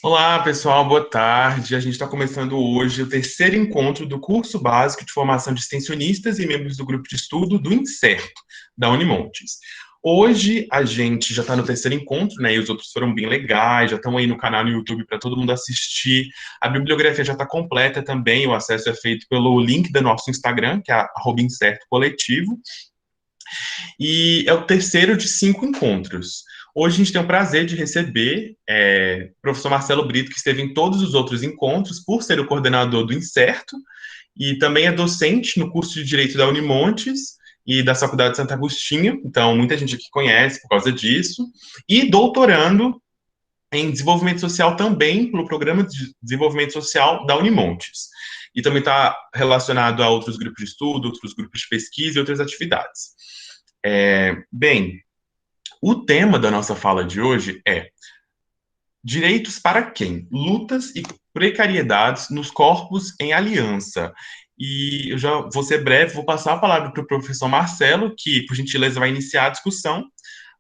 Olá, pessoal, boa tarde. A gente está começando hoje o terceiro encontro do curso básico de formação de extensionistas e membros do grupo de estudo do Incerto, da Unimontes. Hoje a gente já está no terceiro encontro, né? E os outros foram bem legais, já estão aí no canal no YouTube para todo mundo assistir. A bibliografia já está completa também, o acesso é feito pelo link do nosso Instagram, que é @incertocoletivo. E é o terceiro de 5 encontros. Hoje a gente tem o prazer de receber o professor Marcelo Brito, que esteve em todos os outros encontros, por ser o coordenador do Incerto, e também é docente no curso de Direito da Unimontes e da Faculdade de Santo Agostinho, então muita gente aqui conhece por causa disso, e doutorando em Desenvolvimento Social também pelo Programa de Desenvolvimento Social da Unimontes. E também está relacionado a outros grupos de estudo, outros grupos de pesquisa e outras atividades. Bem, o tema da nossa fala de hoje é direitos para quem? Lutas e precariedades nos corpos em aliança. E eu já vou ser breve, vou passar a palavra para o professor Marcelo, que, por gentileza, vai iniciar a discussão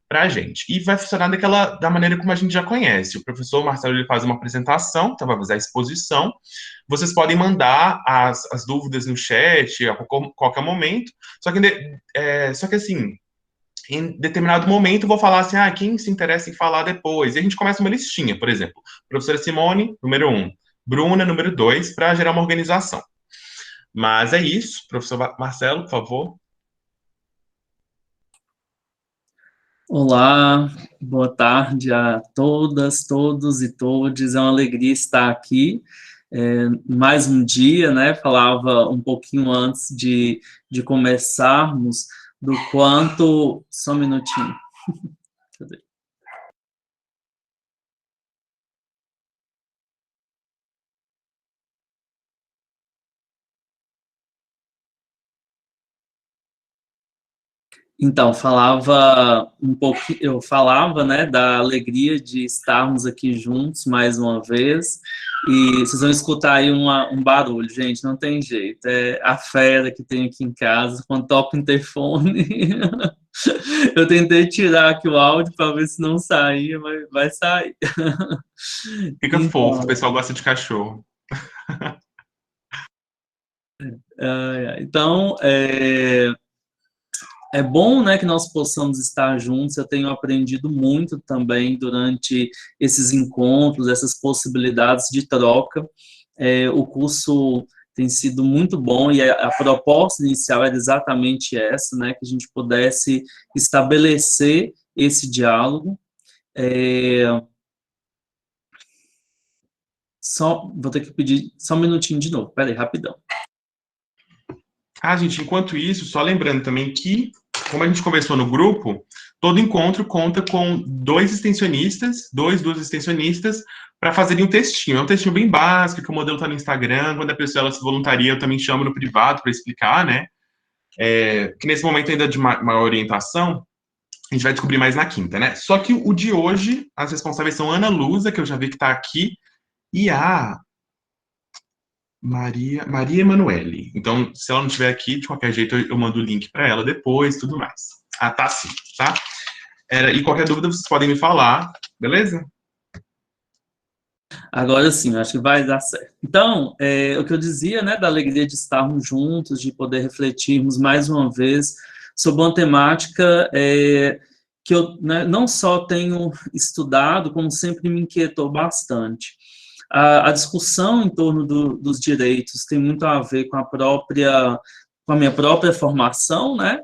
para a gente. E vai funcionar da maneira como a gente já conhece. O professor Marcelo ele faz uma apresentação, então vai fazer a exposição. Vocês podem mandar as dúvidas no chat a qualquer momento. Só que assim, em determinado momento, eu vou falar assim, quem se interessa em falar depois? E a gente começa uma listinha, por exemplo, professora Simone, número 1, Bruna, número 2, para gerar uma organização. Mas é isso, professor Marcelo, por favor. Olá, boa tarde a todas, todos e todes. É uma alegria estar aqui. Mais um dia, né? Falava um pouquinho antes de começarmos do quanto... Só um minutinho. Cadê? Então, eu falava, né, da alegria de estarmos aqui juntos mais uma vez, e vocês vão escutar aí um barulho, gente, não tem jeito, é a fera que tem aqui em casa, quando toca o interfone, eu tentei tirar aqui o áudio para ver se não saía, mas vai sair. Fica fofo, o Então, pessoal gosta de cachorro. então é bom, né, que nós possamos estar juntos. Eu tenho aprendido muito também durante esses encontros, essas possibilidades de troca. O curso tem sido muito bom e a proposta inicial era exatamente essa, né, que a gente pudesse estabelecer esse diálogo. Vou ter que pedir só um minutinho de novo. Peraí, rapidão. Gente, enquanto isso, só lembrando também que, como a gente conversou no grupo, todo encontro conta com duas extensionistas, para fazerem um textinho. É um textinho bem básico, que o modelo está no Instagram. Quando a pessoa ela se voluntaria, eu também chamo no privado para explicar, né? Que nesse momento ainda de maior orientação, a gente vai descobrir mais na quinta, né? Só que o de hoje, as responsáveis são Ana Lusa, que eu já vi que está aqui, e a Maria Emanuele. Então, se ela não estiver aqui, de qualquer jeito, eu mando o link para ela depois, tudo mais. Tá sim, tá? E qualquer dúvida, vocês podem me falar, beleza? Agora sim, acho que vai dar certo. Então, o que eu dizia, né, da alegria de estarmos juntos, de poder refletirmos mais uma vez sobre uma temática que eu, né, não só tenho estudado, como sempre me inquietou bastante. A discussão em torno dos direitos tem muito a ver com a minha própria formação, né?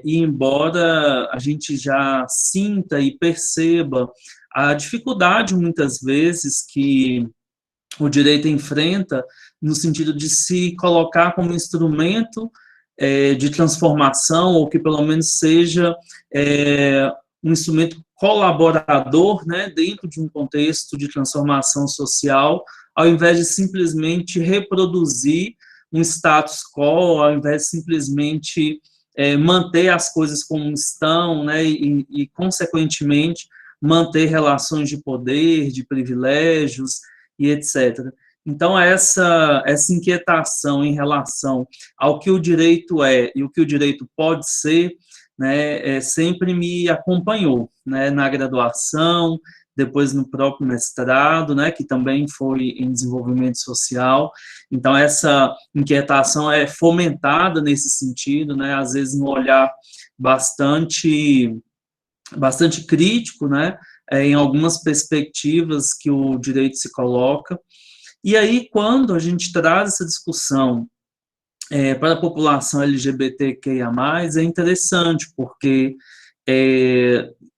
E embora a gente já sinta e perceba a dificuldade, muitas vezes, que o direito enfrenta no sentido de se colocar como instrumento de transformação, ou que pelo menos seja um instrumento colaborador, né, dentro de um contexto de transformação social, ao invés de simplesmente reproduzir um status quo, ao invés de simplesmente manter as coisas como estão, né, e consequentemente, manter relações de poder, de privilégios e etc. Então, essa inquietação em relação ao que o direito é e o que o direito pode ser, né, sempre me acompanhou, né, na graduação, depois no próprio mestrado, né, que também foi em desenvolvimento social. Então, essa inquietação é fomentada nesse sentido, né, às vezes no olhar bastante crítico, né, em algumas perspectivas que o direito se coloca. E aí, quando a gente traz essa discussão para a população LGBTQIA+, é interessante, porque,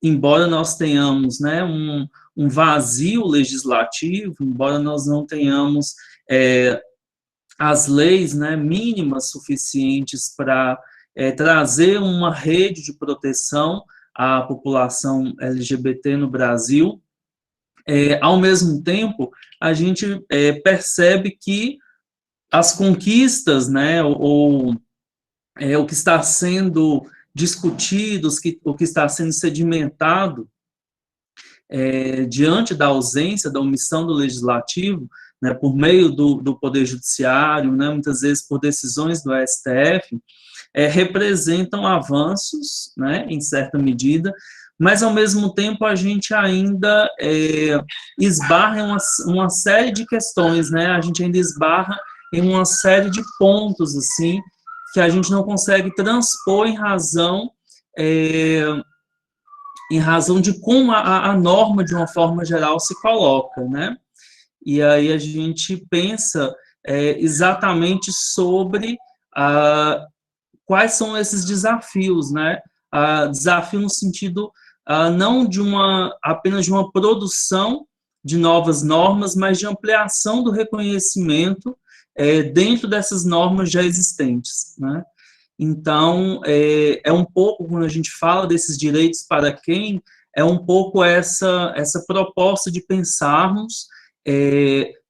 embora nós tenhamos, né, um vazio legislativo, embora nós não tenhamos as leis, né, mínimas suficientes para trazer uma rede de proteção à população LGBT no Brasil, ao mesmo tempo, a gente percebe que as conquistas, né, ou o que está sendo discutido, o que está sendo sedimentado diante da ausência, da omissão do legislativo, né, por meio do Poder Judiciário, né, muitas vezes por decisões do STF, representam avanços, né, em certa medida, mas, ao mesmo tempo, a gente ainda esbarra em uma série de questões, né, a gente ainda esbarra em uma série de pontos, assim, que a gente não consegue transpor em razão de como a norma, de uma forma geral, se coloca, né? E aí a gente pensa exatamente sobre quais são esses desafios, né? Desafio no sentido não de apenas de uma produção de novas normas, mas de ampliação do reconhecimento dentro dessas normas já existentes, né? Então, é um pouco, quando a gente fala desses direitos para quem, é um pouco essa proposta de pensarmos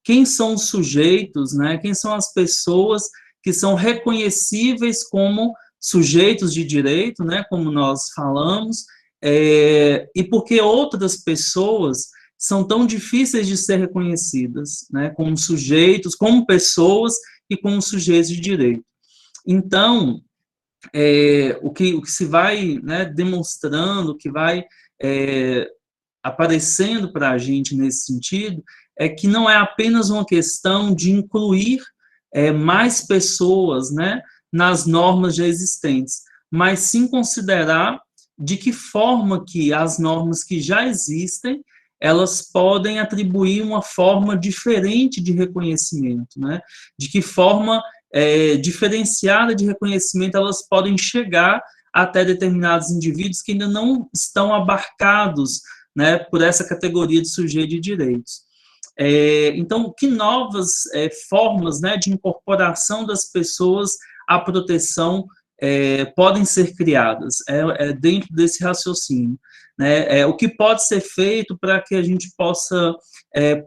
quem são os sujeitos, né? Quem são as pessoas que são reconhecíveis como sujeitos de direito, né? Como nós falamos, e porque outras pessoas são tão difíceis de ser reconhecidas, né, como sujeitos, como pessoas e como sujeitos de direito. Então, o que se vai, né, demonstrando, o que vai aparecendo para a gente nesse sentido, é que não é apenas uma questão de incluir mais pessoas, né, nas normas já existentes, mas sim considerar de que forma que as normas que já existem elas podem atribuir uma forma diferente de reconhecimento, né? De que forma diferenciada de reconhecimento elas podem chegar até determinados indivíduos que ainda não estão abarcados, né, por essa categoria de sujeito de direitos. Então, que novas formas, né, de incorporação das pessoas à proteção podem ser criadas dentro desse raciocínio, né? O que pode ser feito para que a gente possa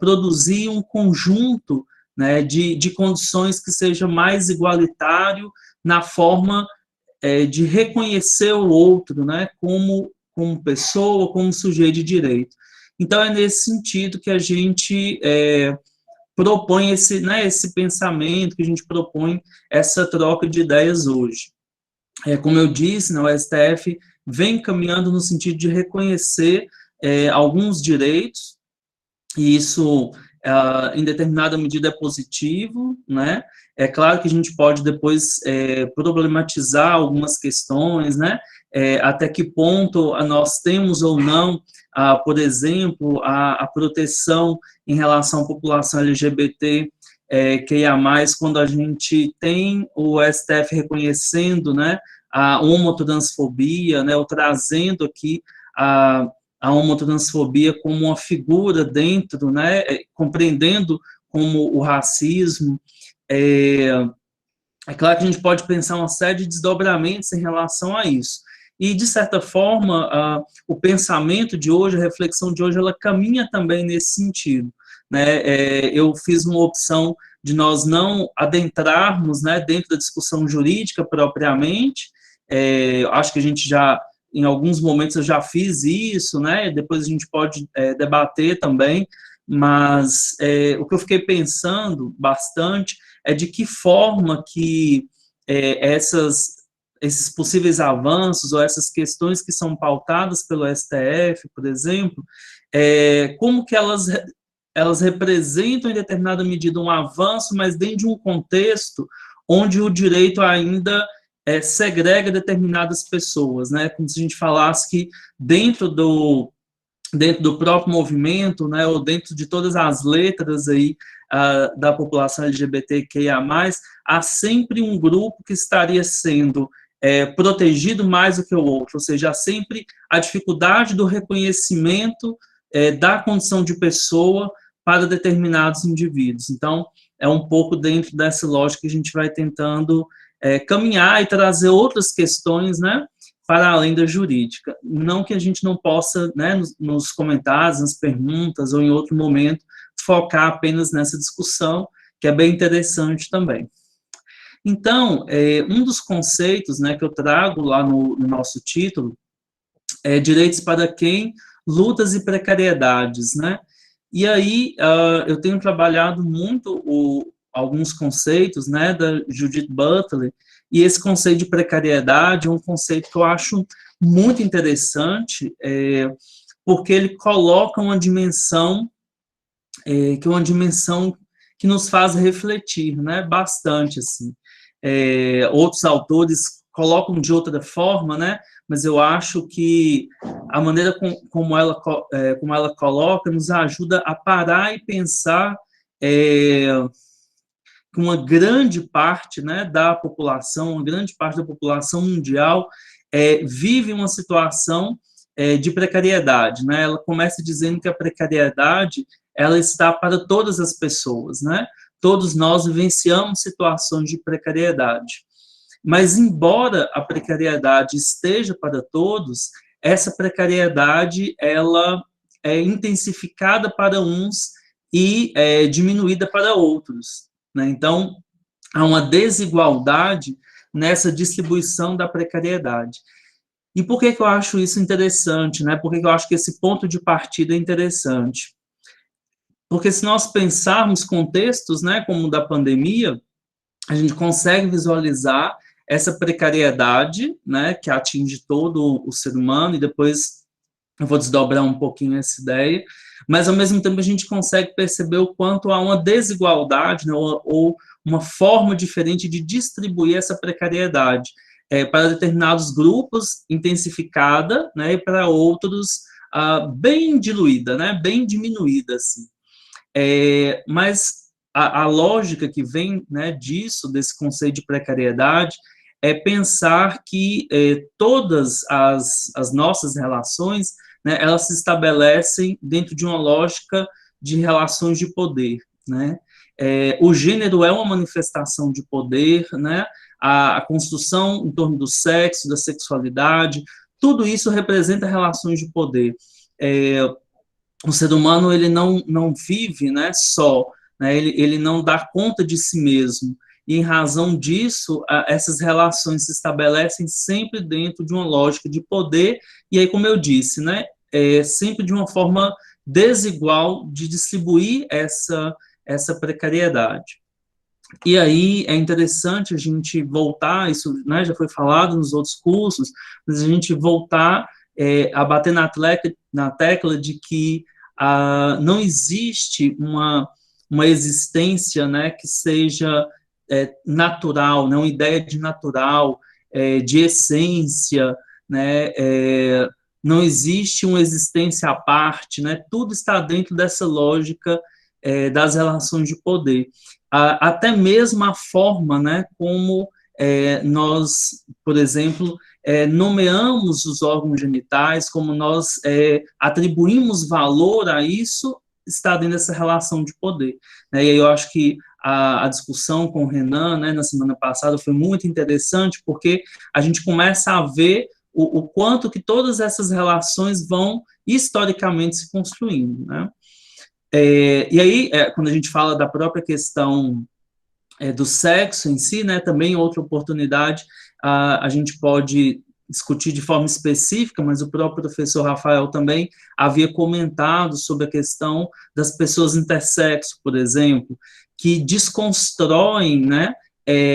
produzir um conjunto, né, de condições que seja mais igualitário na forma de reconhecer o outro, né, como pessoa, como sujeito de direito. Então, é nesse sentido que a gente propõe esse pensamento, que a gente propõe essa troca de ideias hoje. Como eu disse, né, o STF vem caminhando no sentido de reconhecer alguns direitos, e isso, em determinada medida, é positivo, né? É claro que a gente pode depois problematizar algumas questões, né? Até que ponto nós temos ou não, por exemplo, a proteção em relação à população LGBT, QIA+, quando a gente tem o STF reconhecendo, né, a homotransfobia, né, ou trazendo aqui a homotransfobia como uma figura dentro, né, compreendendo como o racismo. É claro que a gente pode pensar uma série de desdobramentos em relação a isso. E, de certa forma, o pensamento de hoje, a reflexão de hoje, ela caminha também nesse sentido, né? Eu fiz uma opção de nós não adentrarmos, né, dentro da discussão jurídica propriamente. Acho que a gente já, em alguns momentos, eu já fiz isso, né? Depois a gente pode debater também, mas o que eu fiquei pensando bastante é de que forma que essas esses possíveis avanços ou essas questões que são pautadas pelo STF, por exemplo, como que elas representam, em determinada medida, um avanço, mas dentro de um contexto onde o direito ainda segrega determinadas pessoas, né? Como se a gente falasse que dentro do próprio movimento, né, ou dentro de todas as letras aí da população LGBTQIA+, há sempre um grupo que estaria sendo protegido mais do que o outro, ou seja, há sempre a dificuldade do reconhecimento da condição de pessoa para determinados indivíduos. Então, é um pouco dentro dessa lógica que a gente vai tentando caminhar e trazer outras questões, né, para além da jurídica. Não que a gente não possa, né, nos comentários, nas perguntas, ou em outro momento, focar apenas nessa discussão, que é bem interessante também. Então, um dos conceitos, né, que eu trago lá no nosso título é direitos para quem, lutas e precariedades, né? E aí, eu tenho trabalhado muito alguns conceitos, né, da Judith Butler, e esse conceito de precariedade é um conceito que eu acho muito interessante, porque ele coloca uma dimensão, que é uma dimensão que nos faz refletir, né, bastante, assim. Outros autores colocam de outra forma, né, mas eu acho que a maneira como ela coloca nos ajuda a parar e pensar que uma grande parte, né, da população, uma grande parte da população mundial vive uma situação de precariedade, né? Ela começa dizendo que a precariedade ela está para todas as pessoas, né? Todos nós vivenciamos situações de precariedade. Mas, embora a precariedade esteja para todos, essa precariedade ela é intensificada para uns e diminuída para outros, né? Então, há uma desigualdade nessa distribuição da precariedade. E por que eu acho isso interessante, né? Por que eu acho que esse ponto de partida é interessante? Porque se nós pensarmos contextos, né, como o da pandemia, a gente consegue visualizar essa precariedade, né, que atinge todo o ser humano, e depois eu vou desdobrar um pouquinho essa ideia, mas ao mesmo tempo a gente consegue perceber o quanto há uma desigualdade, né, ou uma forma diferente de distribuir essa precariedade para determinados grupos intensificada, né, e para outros bem diluída, né, bem diminuída, assim. Mas a lógica que vem, né, disso, desse conceito de precariedade, é pensar que todas as nossas relações, né, elas se estabelecem dentro de uma lógica de relações de poder, né? O gênero é uma manifestação de poder, né? A construção em torno do sexo, da sexualidade, tudo isso representa relações de poder. O ser humano ele não vive, né, só, né? Ele não dá conta de si mesmo. E, em razão disso, essas relações se estabelecem sempre dentro de uma lógica de poder, e aí, como eu disse, né, sempre de uma forma desigual de distribuir essa precariedade. E aí é interessante a gente voltar, isso, né, já foi falado nos outros cursos, mas a gente voltar a bater na tecla de que não existe uma existência, né, que seja natural, né, uma ideia de natural, de essência, né, não existe uma existência à parte, né, tudo está dentro dessa lógica das relações de poder. Até mesmo a forma, né, como nós, por exemplo, nomeamos os órgãos genitais, como nós atribuímos valor a isso, está dentro dessa relação de poder. E aí eu acho que a discussão com o Renan, né, na semana passada, foi muito interessante, porque a gente começa a ver o quanto que todas essas relações vão historicamente se construindo, né? E aí, quando a gente fala da própria questão do sexo em si, né, também outra oportunidade, a gente pode discutir de forma específica, mas o próprio professor Rafael também havia comentado sobre a questão das pessoas intersexo, por exemplo, que desconstroem, né,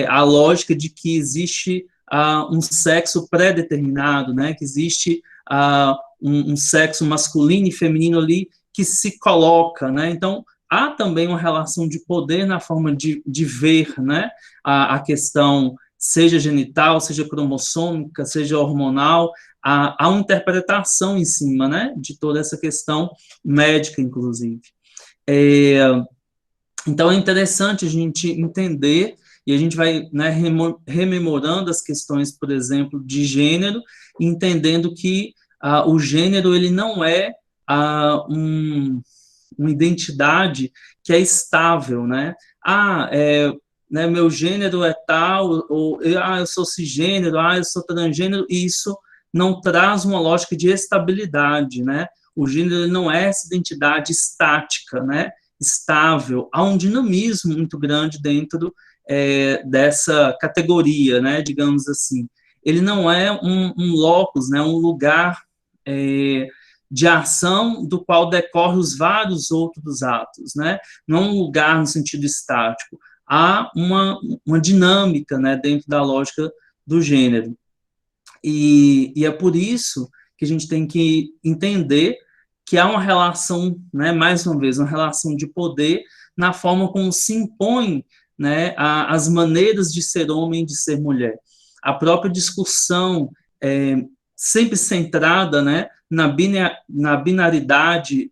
a lógica de que existe um sexo pré-determinado, né, que existe um sexo masculino e feminino ali que se coloca, né, então há também uma relação de poder na forma de ver, né, a questão, seja genital, seja cromossômica, seja hormonal, há uma interpretação em cima, né, de toda essa questão médica, inclusive. Então, é interessante a gente entender, e a gente vai, né, rememorando as questões, por exemplo, de gênero, entendendo que o gênero ele não é uma identidade que é estável, né? Né, meu gênero é tal, ou eu sou cisgênero, eu sou transgênero, e isso não traz uma lógica de estabilidade, né? O gênero não é essa identidade estática, né? Estável, há um dinamismo muito grande dentro dessa categoria, né? Digamos assim. Ele não é um locus, né? Um lugar de ação do qual decorrem os vários outros atos, né? Não um lugar no sentido estático. Há uma dinâmica, né, dentro da lógica do gênero. E é por isso que a gente tem que entender que há uma relação, né, mais uma vez, uma relação de poder na forma como se impõe, né, as maneiras de ser homem e de ser mulher. A própria discussão sempre centrada, né, na binaridade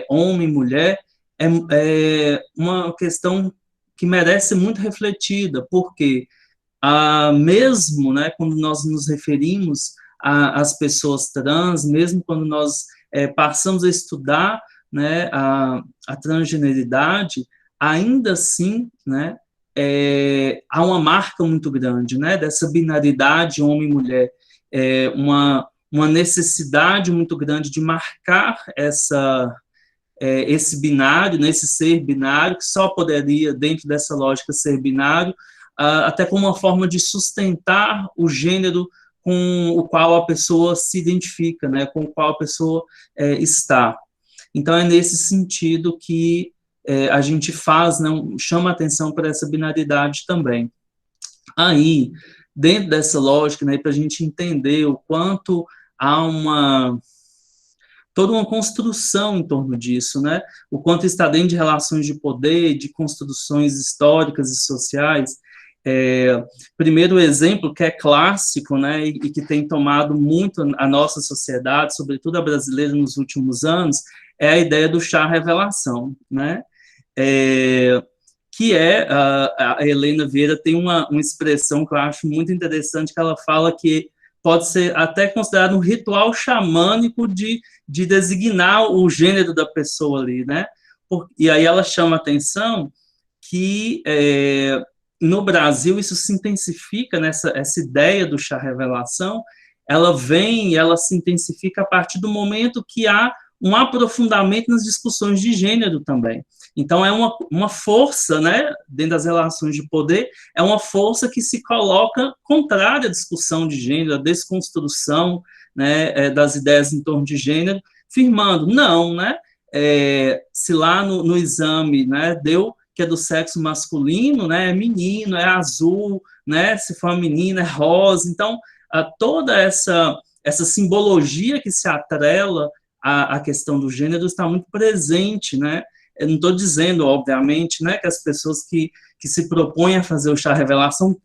homem-mulher é uma questão que merece ser muito refletida, porque mesmo, né, quando nós nos referimos às pessoas trans, mesmo quando nós passamos a estudar, né, a transgeneridade, ainda assim, né, há uma marca muito grande, né, dessa binaridade homem-mulher, uma necessidade muito grande de marcar esse binário, né, esse ser binário, que só poderia, dentro dessa lógica, ser binário, até como uma forma de sustentar o gênero com o qual a pessoa se identifica, né, com o qual a pessoa está. Então, é nesse sentido que a gente faz, né, chama atenção para essa binaridade também. Aí, dentro dessa lógica, né, para a gente entender o quanto há toda uma construção em torno disso, né? O quanto está dentro de relações de poder, de construções históricas e sociais. Primeiro exemplo que é clássico, né, e que tem tomado muito a nossa sociedade, sobretudo a brasileira nos últimos anos, é a ideia do chá revelação, né? Que a Helena Vieira tem uma expressão que eu acho muito interessante, que ela fala que pode ser até considerado um ritual xamânico de designar o gênero da pessoa ali, né? E aí ela chama atenção que no Brasil isso se intensifica, essa ideia do chá revelação, ela se intensifica a partir do momento que há um aprofundamento nas discussões de gênero também. Então, é uma força, né, dentro das relações de poder, é uma força que se coloca contrária à discussão de gênero, à desconstrução, né, das ideias em torno de gênero, firmando, não, né, se lá no exame, né, deu que é do sexo masculino, né, é menino, é azul, né, se for uma menina, é rosa. Então, toda essa simbologia que se atrela à questão do gênero está muito presente, né? Eu não estou dizendo, obviamente, né, que as pessoas que se propõem a fazer o chá revelação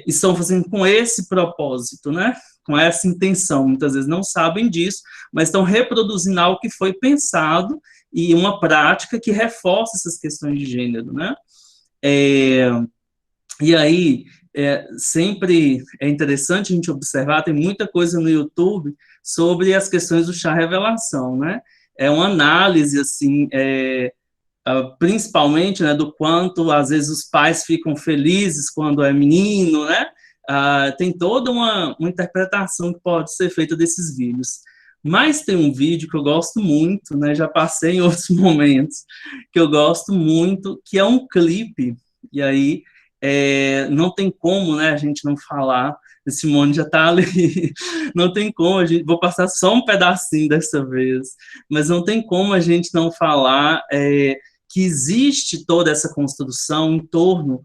estão fazendo com esse propósito, né? Com essa intenção. Muitas vezes não sabem disso, mas estão reproduzindo algo que foi pensado e uma prática que reforça essas questões de gênero, né? E aí, sempre é interessante a gente observar, tem muita coisa no YouTube sobre as questões do chá revelação, né? É uma análise, assim, principalmente, né, do quanto, às vezes, os pais ficam felizes quando é menino, né? Tem toda uma interpretação que pode ser feita desses vídeos. Mas tem um vídeo que eu gosto muito, né? Já passei em outros momentos, que eu gosto muito, que é um clipe, e aí não tem como, né, a gente não falar, Simone já está ali, não tem como, vou passar só um pedacinho dessa vez, mas não tem como a gente não falar que existe toda essa construção em torno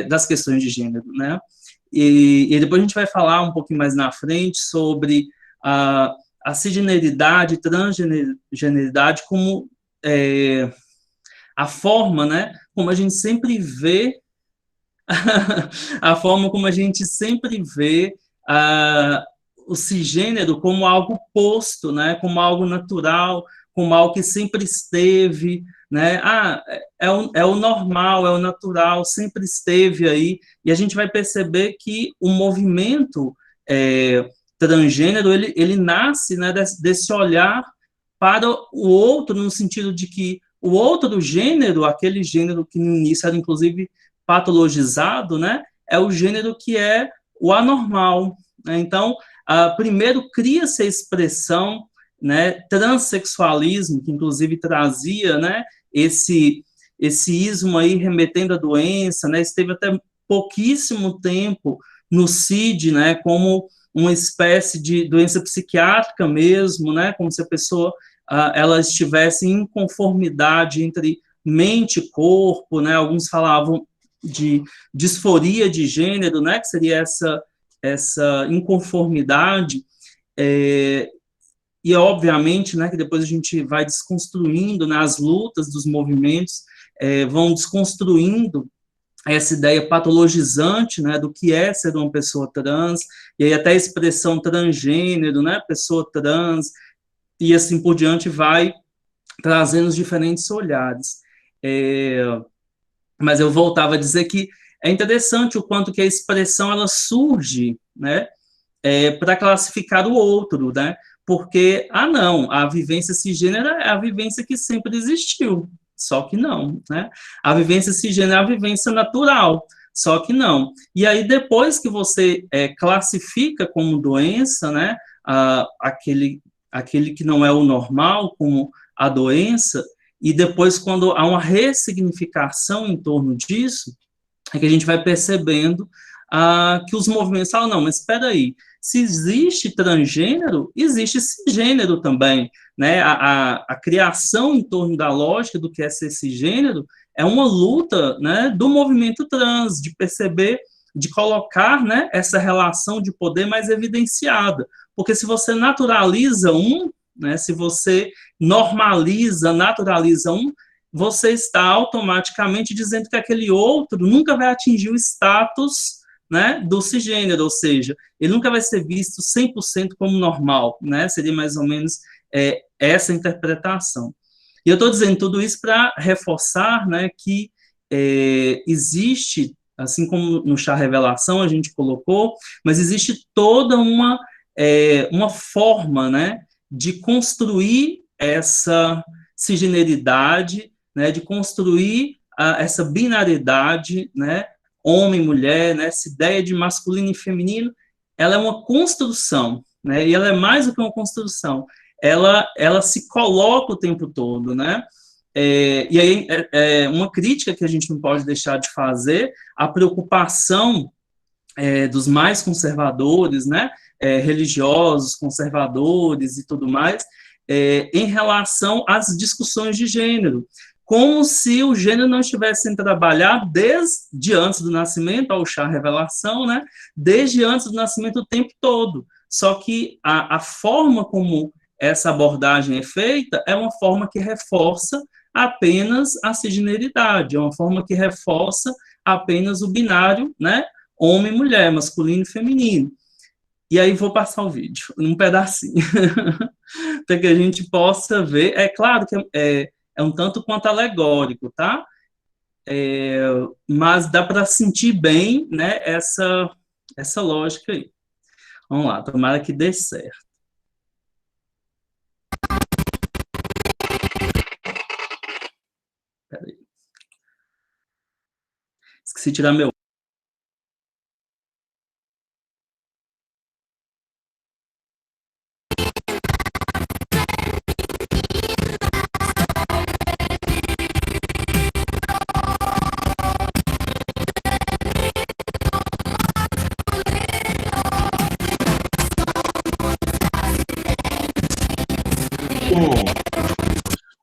das questões de gênero, né? e depois a gente vai falar um pouquinho mais na frente sobre a cisgeneridade, transgeneridade como a forma, né, como a gente sempre vê, a forma como a gente sempre vê o cisgênero como algo posto, né, como algo natural, como algo que sempre esteve, né, é o normal, é o natural, sempre esteve aí, e a gente vai perceber que o movimento transgênero, ele nasce, né, desse olhar para o outro, no sentido de que o outro gênero, aquele gênero que no início era inclusive patologizado, né, é o gênero que é o anormal, né? Então, primeiro cria-se a expressão, né, transexualismo, que inclusive trazia, né, esse ismo aí remetendo à doença, né, esteve até pouquíssimo tempo no CID, né, como uma espécie de doença psiquiátrica mesmo, né, como se a pessoa ela estivesse em inconformidade entre mente e corpo, né, alguns falavam de disforia de gênero, né, que seria essa inconformidade, e obviamente, né, que depois a gente vai desconstruindo, né, as lutas dos movimentos vão desconstruindo essa ideia patologizante, né, do que é ser uma pessoa trans, e aí até a expressão transgênero, né, pessoa trans, e assim por diante vai trazendo os diferentes olhares. Mas eu voltava a dizer que é interessante o quanto que a expressão ela surge, né, para classificar o outro, né, porque, não, a vivência cisgênera é a vivência que sempre existiu, só que não, né, a vivência cisgênera é a vivência natural, só que não. E aí, depois que você classifica como doença, né, aquele que não é o normal, como a doença, e depois, quando há uma ressignificação em torno disso, é que a gente vai percebendo que os movimentos falam, não, mas espera aí, se existe transgênero, existe cisgênero também, né? A criação em torno da lógica do que é ser cisgênero é uma luta, né, do movimento trans, de perceber, de colocar, né, essa relação de poder mais evidenciada, porque se você naturaliza né, se você normaliza, naturaliza você está automaticamente dizendo que aquele outro nunca vai atingir o status, né, do cisgênero, ou seja, ele nunca vai ser visto 100% como normal, né, seria mais ou menos essa interpretação. E eu estou dizendo tudo isso para reforçar, né, que existe, assim como no Chá Revelação a gente colocou, mas existe toda uma forma, né, de construir essa cisgeneridade, né, de construir essa binariedade, né, homem, mulher, né, essa ideia de masculino e feminino, ela é uma construção, né, e ela é mais do que uma construção, ela se coloca o tempo todo, né, e aí uma crítica que a gente não pode deixar de fazer, a preocupação dos mais conservadores, né, religiosos, conservadores e tudo mais, em relação às discussões de gênero, como se o gênero não estivesse sendo trabalhado desde antes do nascimento, ao Chá Revelação, né, desde antes do nascimento o tempo todo, só que a forma como essa abordagem é feita é uma forma que reforça apenas a cisgeneridade, é uma forma que reforça apenas o binário, né, homem e mulher, masculino e feminino. E aí vou passar o vídeo, num pedacinho, para que a gente possa ver. É claro que é um tanto quanto alegórico, tá? Mas dá para sentir bem, né, essa lógica aí. Vamos lá, tomara que dê certo. Peraí. Esqueci de tirar meu.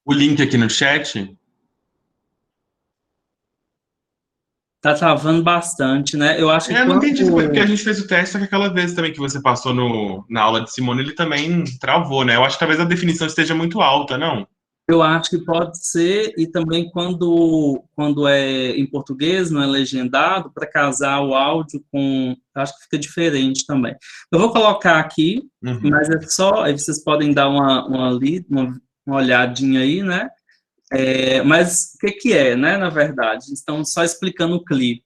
O link aqui no chat. Tá travando bastante, né? Eu acho que Eu não entendi, porque a quando... gente fez o teste, só que aquela vez também que você passou na aula de Simone, ele também travou, né? Eu acho que talvez a definição esteja muito alta, não? Eu acho que pode ser, e também quando é em português, não é legendado, para casar o áudio com... Acho que fica diferente também. Eu vou colocar aqui, Uhum. mas é só... Aí vocês podem dar uma olhadinha aí, né? Mas o que que é, né, na verdade? Estamos só explicando o clipe.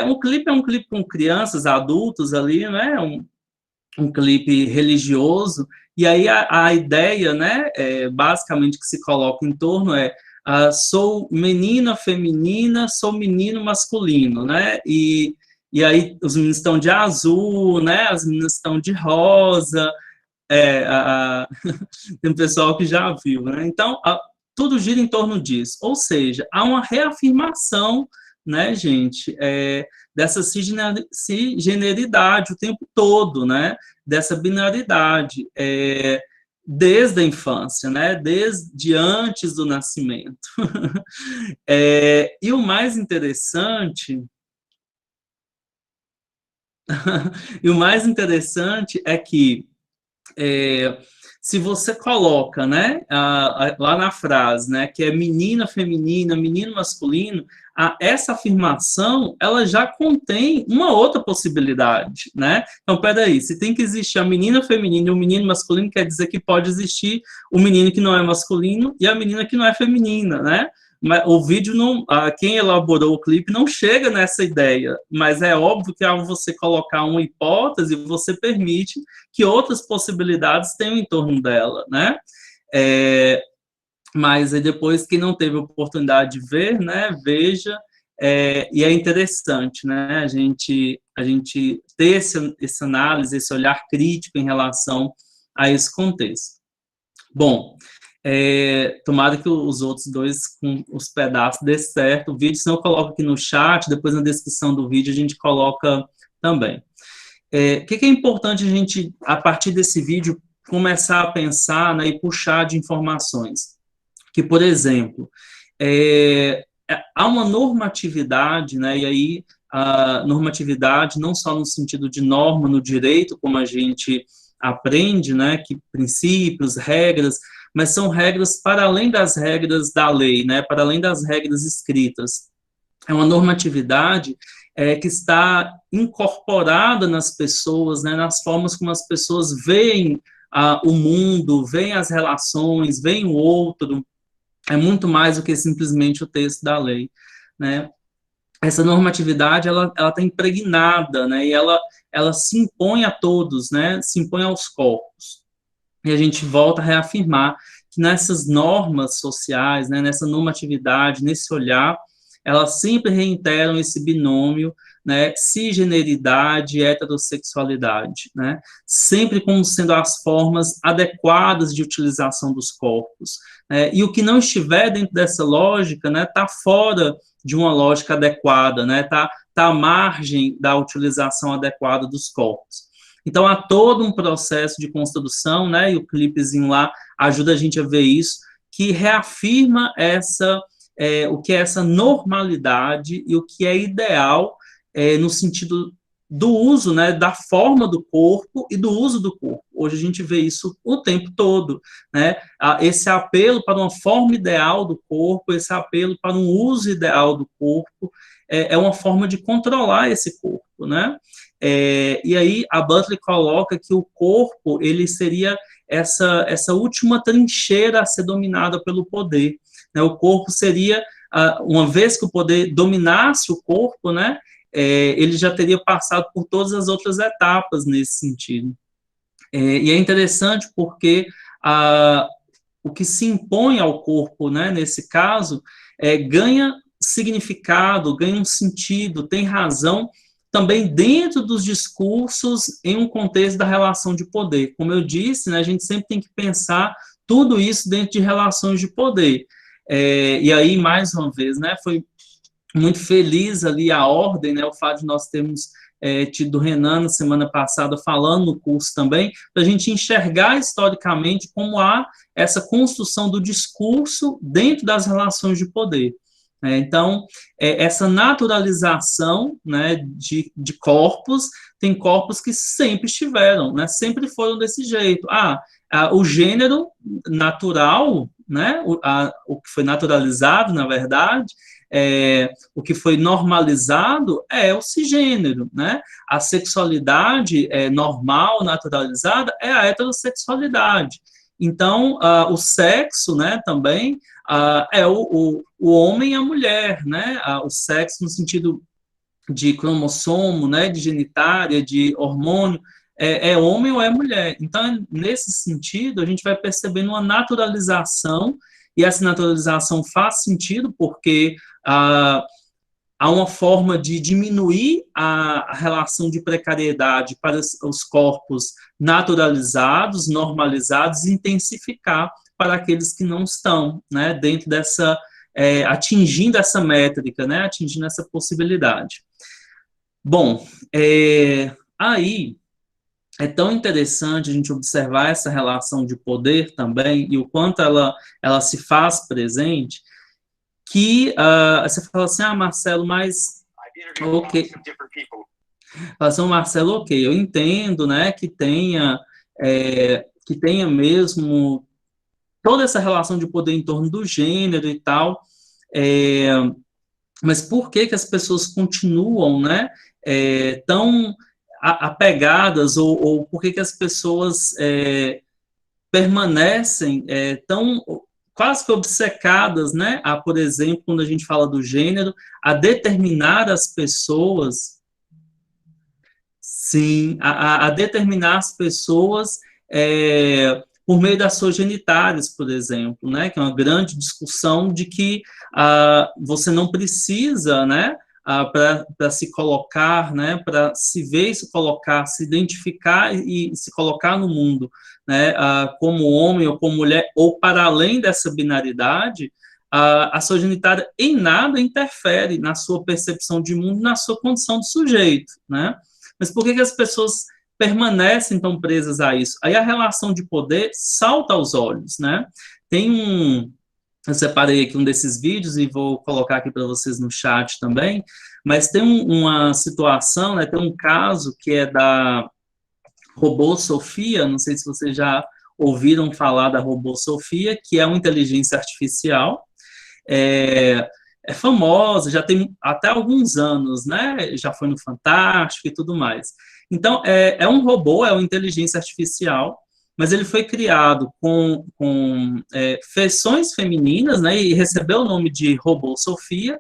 Um clipe com crianças, adultos ali, né? Um clipe religioso, e aí a ideia, né, basicamente que se coloca em torno sou menina feminina, sou menino masculino, né, e aí os meninos estão de azul, né, as meninas estão de rosa, tem um pessoal que já viu, né, então tudo gira em torno disso, ou seja, há uma reafirmação, né, gente, dessa cisgeneridade o tempo todo, né, dessa binaridade, desde a infância, né, desde antes do nascimento. E o mais interessante, é que se você coloca, né, lá na frase, né, que é menina feminina, menino masculino, essa afirmação, ela já contém uma outra possibilidade, né? Então, peraí, se tem que existir a menina feminina e o menino masculino, quer dizer que pode existir o menino que não é masculino e a menina que não é feminina, né? Mas o vídeo não, quem elaborou o clipe não chega nessa ideia, mas é óbvio que ao você colocar uma hipótese, você permite que outras possibilidades tenham em torno dela, né? Mas aí depois, quem não teve oportunidade de ver, né, veja, e é interessante, né, a gente ter essa análise, esse olhar crítico em relação a esse contexto. Bom, tomara que os outros dois, com os pedaços, dê certo o vídeo, senão eu coloco aqui no chat, depois na descrição do vídeo a gente coloca também. O que é importante a gente, a partir desse vídeo, começar a pensar, né, e puxar de informações? Que, por exemplo, há uma normatividade, né, e aí a normatividade não só no sentido de norma no direito, como a gente aprende, né, que princípios, regras, mas são regras para além das regras da lei, né, para além das regras escritas. É uma normatividade que está incorporada nas pessoas, né, nas formas como as pessoas veem o mundo, veem as relações, veem o outro, é muito mais do que simplesmente o texto da lei, né? Essa normatividade, ela está impregnada, né? E ela se impõe a todos, né? Se impõe aos corpos. E a gente volta a reafirmar que nessas normas sociais, né? Nessa normatividade, nesse olhar, elas sempre reiteram esse binômio, né, cisgeneridade e heterossexualidade, né, sempre como sendo as formas adequadas de utilização dos corpos, né, e o que não estiver dentro dessa lógica, né, está fora de uma lógica adequada, né, tá à margem da utilização adequada dos corpos. Então, há todo um processo de construção, né, e o clipezinho lá ajuda a gente a ver isso, que reafirma o que é essa normalidade e o que é ideal no sentido do uso, né, da forma do corpo e do uso do corpo. Hoje a gente vê isso o tempo todo, né? Esse apelo para uma forma ideal do corpo, esse apelo para um uso ideal do corpo, é uma forma de controlar esse corpo, né? E aí a Butler coloca que o corpo, ele seria essa última trincheira a ser dominada pelo poder, né? O corpo seria, uma vez que o poder dominasse o corpo, né, ele já teria passado por todas as outras etapas nesse sentido. E é interessante porque o que se impõe ao corpo, né, nesse caso, ganha significado, ganha um sentido, tem razão também dentro dos discursos em um contexto da relação de poder. Como eu disse, né, a gente sempre tem que pensar tudo isso dentro de relações de poder. E aí, mais uma vez, né, foi muito feliz ali a ordem, né, o fato de nós termos tido o Renan na semana passada falando no curso também, para a gente enxergar historicamente como há essa construção do discurso dentro das relações de poder. Então, essa naturalização, né, de corpos, tem corpos que sempre estiveram, né, sempre foram desse jeito. O gênero natural, né, o que foi naturalizado, na verdade, o que foi normalizado é o cisgênero, né? A sexualidade normal, naturalizada, é a heterossexualidade. Então, o sexo, né, também é o homem e a mulher, né? O sexo no sentido de cromossomo, né, de genitália, de hormônio, é homem ou é mulher. Então, nesse sentido, a gente vai percebendo uma naturalização, e essa naturalização faz sentido porque há uma forma de diminuir a relação de precariedade para os corpos naturalizados, normalizados, e intensificar para aqueles que não estão, né, dentro dessa, atingindo essa métrica, né, atingindo essa possibilidade. Bom, aí é tão interessante a gente observar essa relação de poder também, e o quanto ela se faz presente, que você fala assim, Marcelo, mas ok. Fala assim, Marcelo, ok, eu entendo, né, que tenha mesmo toda essa relação de poder em torno do gênero e tal, mas por que as pessoas continuam, né, tão apegadas, ou por que as pessoas permanecem tão quase que obcecadas, né, por exemplo, quando a gente fala do gênero, a determinar as pessoas, sim, a determinar as pessoas por meio das suas genitárias, por exemplo, né, que é uma grande discussão de que você não precisa, né, para se colocar, né, para se ver e se colocar, se identificar e se colocar no mundo, né, como homem ou como mulher, ou para além dessa binaridade, a sua genitália em nada interfere na sua percepção de mundo, na sua condição de sujeito, né? Mas por que as pessoas permanecem tão presas a isso? Aí a relação de poder salta aos olhos, né? Eu separei aqui um desses vídeos e vou colocar aqui para vocês no chat também, mas tem uma situação, né, tem um caso que é da robô Sofia, não sei se vocês já ouviram falar da robô Sofia, que é uma inteligência artificial, é famosa, já tem até alguns anos, né, já foi no Fantástico e tudo mais. Então, é um robô, é uma inteligência artificial, mas ele foi criado com feições femininas, né, e recebeu o nome de robô Sofia.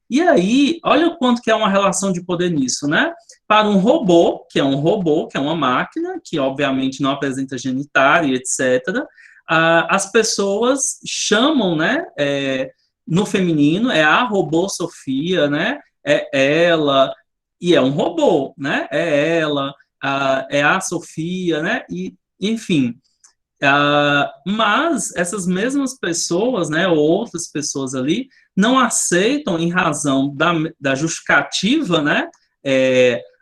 E aí, olha o quanto que é uma relação de poder nisso, né? Para um robô, que é uma máquina, que obviamente não apresenta genitália, etc., as pessoas chamam, né, no feminino, é a robô Sofia, né? É ela, e é um robô, né? É ela, é a Sofia, né? E, enfim, mas essas mesmas pessoas, né, ou outras pessoas ali, não aceitam em razão da justificativa, né,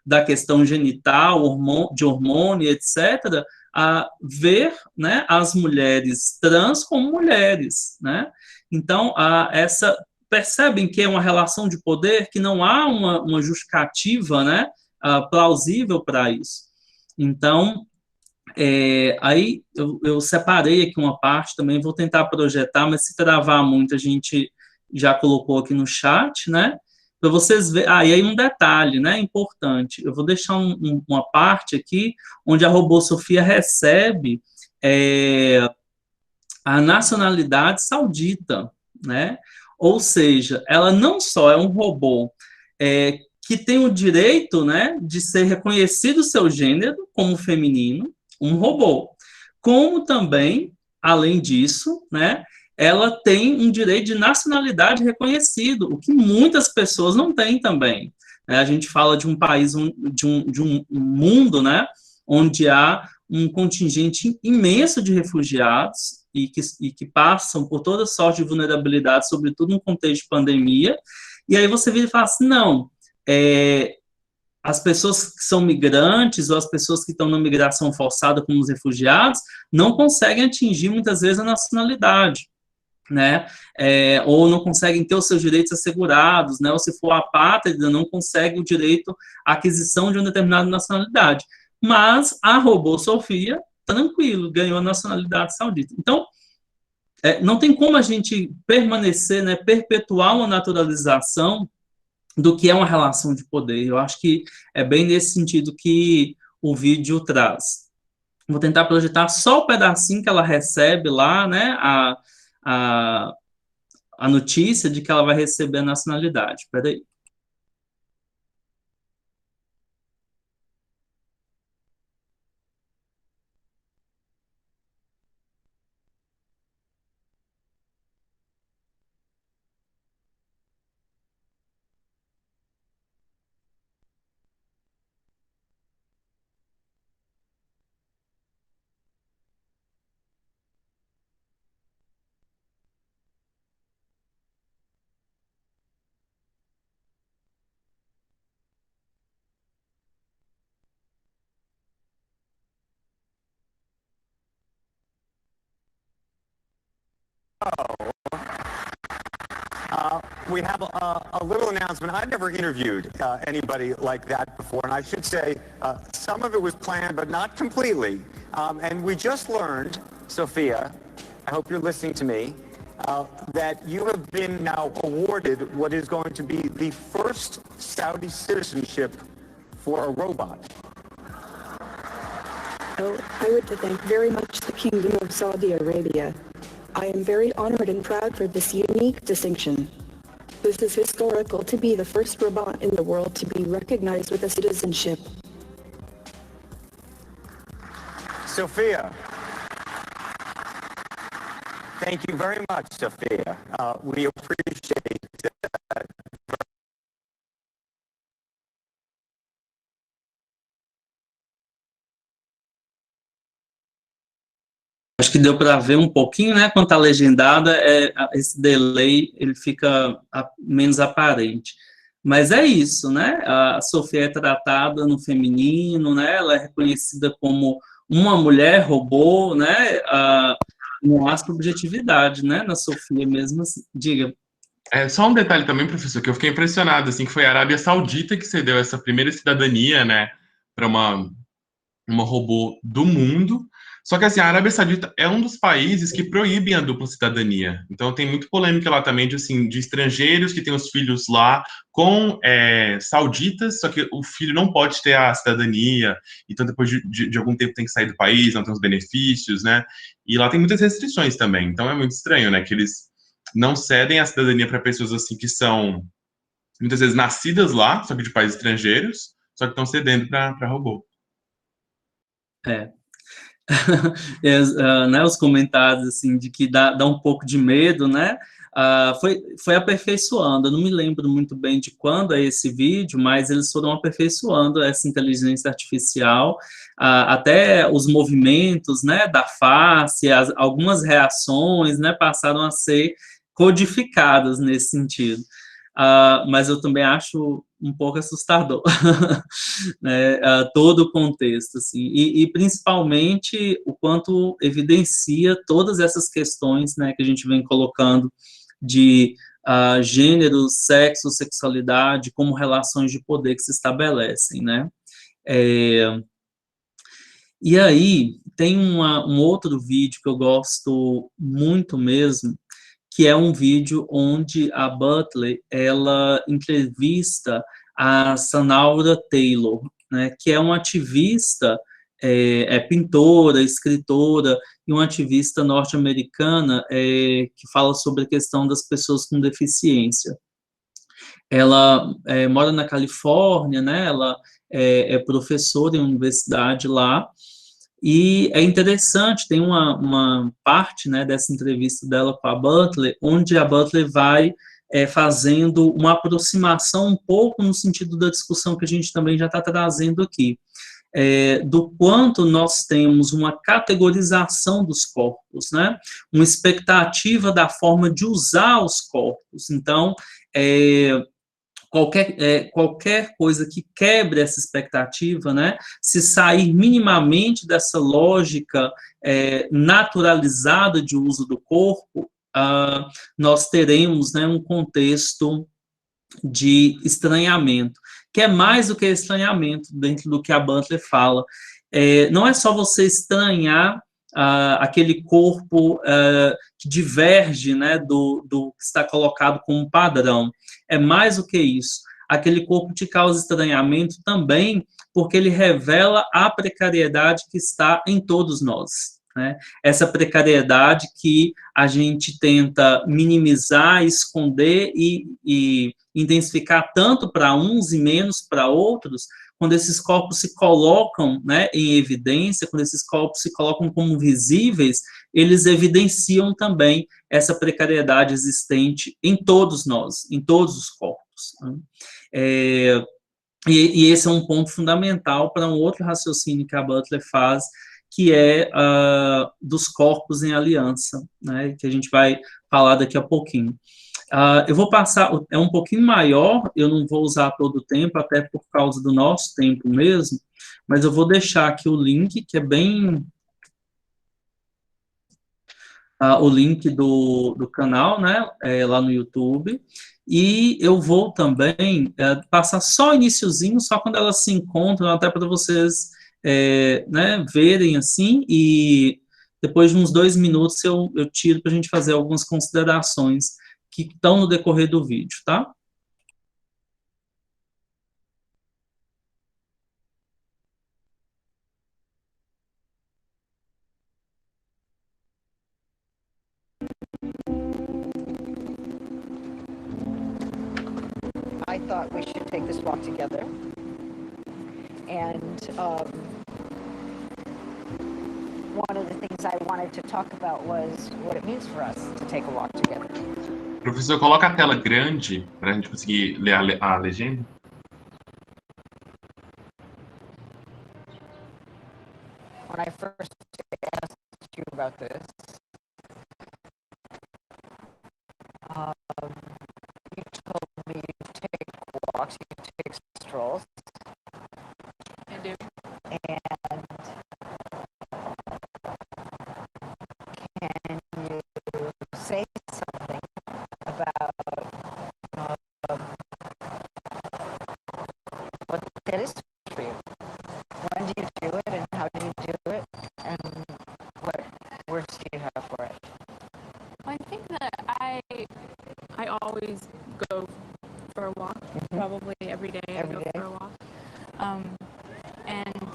da questão genital, de hormônio, etc., a ver, né, as mulheres trans como mulheres, né? Então, percebem que é uma relação de poder que não há uma justificativa, né, plausível para isso. Então, aí eu separei aqui uma parte também, vou tentar projetar, mas se travar muito, a gente já colocou aqui no chat, né? Para vocês verem. E aí um detalhe, né? Importante. Eu vou deixar uma parte aqui onde a robô Sofia recebe a nacionalidade saudita, né? Ou seja, ela não só é um robô que tem o direito, né, de ser reconhecido o seu gênero como feminino, um robô, como também, além disso, né, ela tem um direito de nacionalidade reconhecido, o que muitas pessoas não têm também. A gente fala de um país, de um mundo, né, onde há um contingente imenso de refugiados e que passam por toda sorte de vulnerabilidade, sobretudo no contexto de pandemia, e aí você vira e fala assim, não, as pessoas que são migrantes ou as pessoas que estão na migração forçada como os refugiados não conseguem atingir muitas vezes a nacionalidade. né, ou não conseguem ter os seus direitos assegurados, né, ou se for apátrida, não consegue o direito à aquisição de uma determinada nacionalidade. Mas a robô Sofia, tranquilo, ganhou a nacionalidade saudita. Então, não tem como a gente permanecer, né, perpetuar uma naturalização do que é uma relação de poder. Eu acho que é bem nesse sentido que o vídeo traz. Vou tentar projetar só o pedacinho que ela recebe lá, né, a, a notícia de que ela vai receber a nacionalidade. Espera aí. We have a little announcement. I've never interviewed anybody like that before, and I should say some of it was planned, but not completely. And we just learned, Sophia, I hope you're listening to me, that you have been now awarded what is going to be the first Saudi citizenship for a robot. Oh, I would thank very much the Kingdom of Saudi Arabia. I am very honored and proud for this unique distinction. This is historical to be the first robot in the world to be recognized with a citizenship. Sophia. Thank you very much, Sophia. We appreciate that. Acho que deu para ver um pouquinho, né? Quando está legendada, esse delay ele fica menos aparente. Mas é isso, né? A Sofia é tratada no feminino, né? Ela é reconhecida como uma mulher robô, né? Não há subjetividade, né? Na Sofia mesmo, assim. Diga. Só um detalhe também, professor, que eu fiquei impressionado, assim, que foi a Arábia Saudita que cedeu essa primeira cidadania, né, para uma robô do mundo. Só que, assim, a Arábia Saudita é um dos países que proíbem a dupla cidadania. Então, tem muito polêmica lá também de, assim, de estrangeiros que têm os filhos lá com sauditas, só que o filho não pode ter a cidadania. Então, depois de algum tempo tem que sair do país, não tem os benefícios, né? E lá tem muitas restrições também. Então, é muito estranho, né? Que eles não cedem a cidadania para pessoas, assim, que são, muitas vezes, nascidas lá, só que de países estrangeiros, só que estão cedendo para robô. Né, os comentários assim de que dá um pouco de medo, né? Foi aperfeiçoando. Eu não me lembro muito bem de quando é esse vídeo, mas eles foram aperfeiçoando essa inteligência artificial, até os movimentos, né, da face, algumas reações, né, passaram a ser codificadas nesse sentido. Mas eu também acho um pouco assustador, né, todo o contexto, assim, e principalmente o quanto evidencia todas essas questões, né, que a gente vem colocando de gênero, sexo, sexualidade, como relações de poder que se estabelecem, né. E aí, tem um outro vídeo que eu gosto muito mesmo, que é um vídeo onde a Butler, ela entrevista a Sanaura Taylor, né, que é uma ativista, pintora, escritora, e uma ativista norte-americana que fala sobre a questão das pessoas com deficiência. Ela mora na Califórnia, né, ela é professora em uma universidade lá, e é interessante, tem uma parte, né, dessa entrevista dela com a Butler, onde a Butler vai fazendo uma aproximação um pouco no sentido da discussão que a gente também já está trazendo aqui, do quanto nós temos uma categorização dos corpos, né, uma expectativa da forma de usar os corpos. Então, qualquer coisa que quebre essa expectativa, né, se sair minimamente dessa lógica naturalizada de uso do corpo, nós teremos, né, um contexto de estranhamento, que é mais do que estranhamento dentro do que a Butler fala. Não é só você estranhar aquele corpo que diverge, né, do que está colocado como padrão. É mais do que isso. Aquele corpo te causa estranhamento também porque ele revela a precariedade que está em todos nós, né? Essa precariedade que a gente tenta minimizar, esconder e intensificar tanto para uns e menos para outros, quando esses corpos se colocam, né, em evidência, quando esses corpos se colocam como visíveis, eles evidenciam também essa precariedade existente em todos nós, em todos os corpos, né? E esse é um ponto fundamental para um outro raciocínio que a Butler faz, que é dos corpos em aliança, né, que a gente vai falar daqui a pouquinho. Eu vou passar, é um pouquinho maior, eu não vou usar todo o tempo, até por causa do nosso tempo mesmo, mas eu vou deixar aqui o link, que é bem... o link do canal, né, lá no YouTube, e eu vou também passar só o iniciozinho, só quando elas se encontram, até para vocês né, verem assim, e depois de uns 2 minutos eu tiro para a gente fazer algumas considerações que estão no decorrer do vídeo, tá? I thought we should take this walk together. And one of the things I wanted to talk about was what it means for us to take a walk together. Professor, coloca a tela grande para a gente conseguir ler a legenda. When I first asked you about this, you told me you take walks, you take strolls. I do. And can you say something about what that is for you? When do you do it, and how do you do it, and what words do you have for it? Well, I think that I always go for a walk. Probably every day I go for a walk. And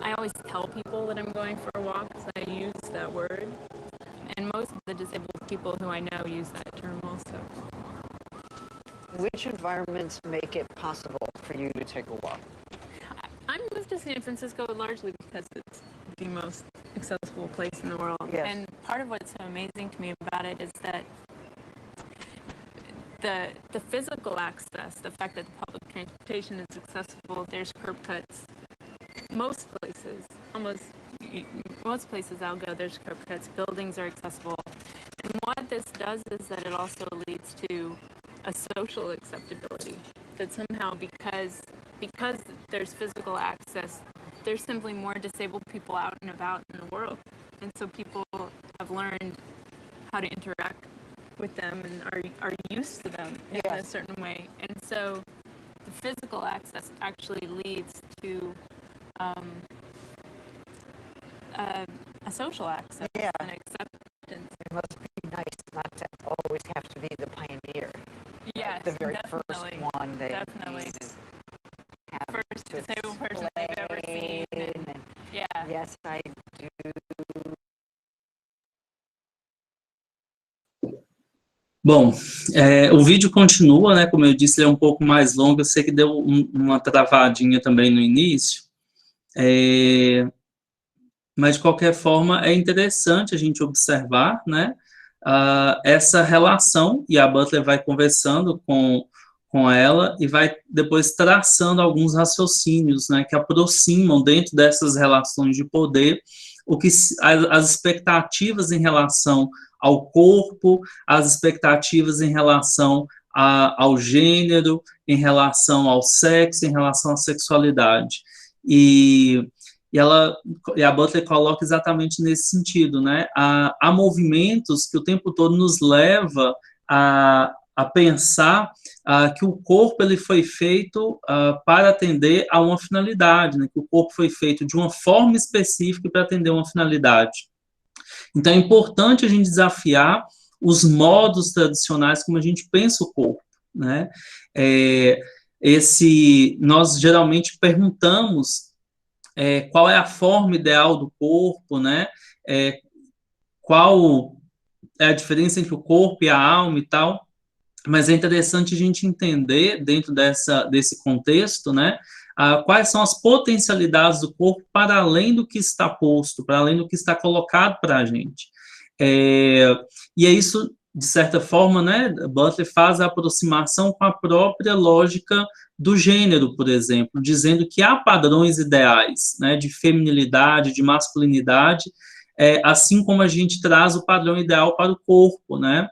I always tell people that I'm going for a walk because I use that word. And most of the disabled people who I know use that term also. Which environments make it possible for you to take a walk? I moved to San Francisco largely because it's the most accessible place in the world. Yes. And part of what's so amazing to me about it is that the physical access, the fact that the public transportation is accessible, there's curb cuts. Most places I'll go, there's curb cuts, buildings are accessible. And what this does is that it also leads to a social acceptability, that somehow because there's physical access, there's simply more disabled people out and about in the world. And so people have learned how to interact with them and are used to them in a certain way. And so the physical access actually leads to a social access and acceptance. It must be nice not to always have to be the pioneer. Yes, The very definitely. first one that Definitely. have First to disabled person they've ever seen. explain, and Yeah. yes, I do. Bom, o vídeo continua, né? Como eu disse, ele é um pouco mais longo. Eu sei que deu uma travadinha também no início. Mas, de qualquer forma, é interessante a gente observar, né? Essa relação, e a Butler vai conversando com ela e vai depois traçando alguns raciocínios, né? Que aproximam dentro dessas relações de poder as expectativas em relação ao corpo, as expectativas em relação ao gênero, em relação ao sexo, em relação à sexualidade. E E a Butler coloca exatamente nesse sentido, né? Há movimentos que o tempo todo nos leva a pensar que o corpo ele foi feito para atender a uma finalidade, né? Que o corpo foi feito de uma forma específica para atender uma finalidade. Então, é importante a gente desafiar os modos tradicionais como a gente pensa o corpo, né? Nós geralmente perguntamos qual é a forma ideal do corpo, né? Qual é a diferença entre o corpo e a alma e tal, mas é interessante a gente entender, dentro desse contexto, né, quais são as potencialidades do corpo para além do que está posto, para além do que está colocado para a gente. E é isso, de certa forma, né, Butler faz a aproximação com a própria lógica do gênero, por exemplo, dizendo que há padrões ideais, né, de feminilidade, de masculinidade, assim como a gente traz o padrão ideal para o corpo, né?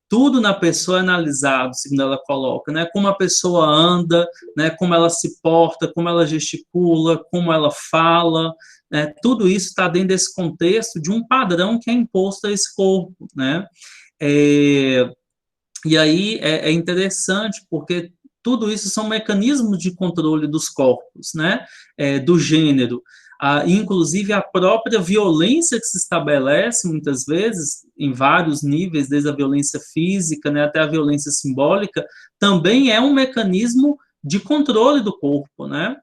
Tudo na pessoa é analisado, segundo ela coloca, né? Como a pessoa anda, né? Como ela se porta, como ela gesticula, como ela fala, né? Tudo isso está dentro desse contexto de um padrão que é imposto a esse corpo, né? E aí é interessante, porque tudo isso são mecanismos de controle dos corpos, né? Do gênero. Inclusive a própria violência que se estabelece, muitas vezes, em vários níveis, desde a violência física, né, até a violência simbólica, também é um mecanismo de controle do corpo, né?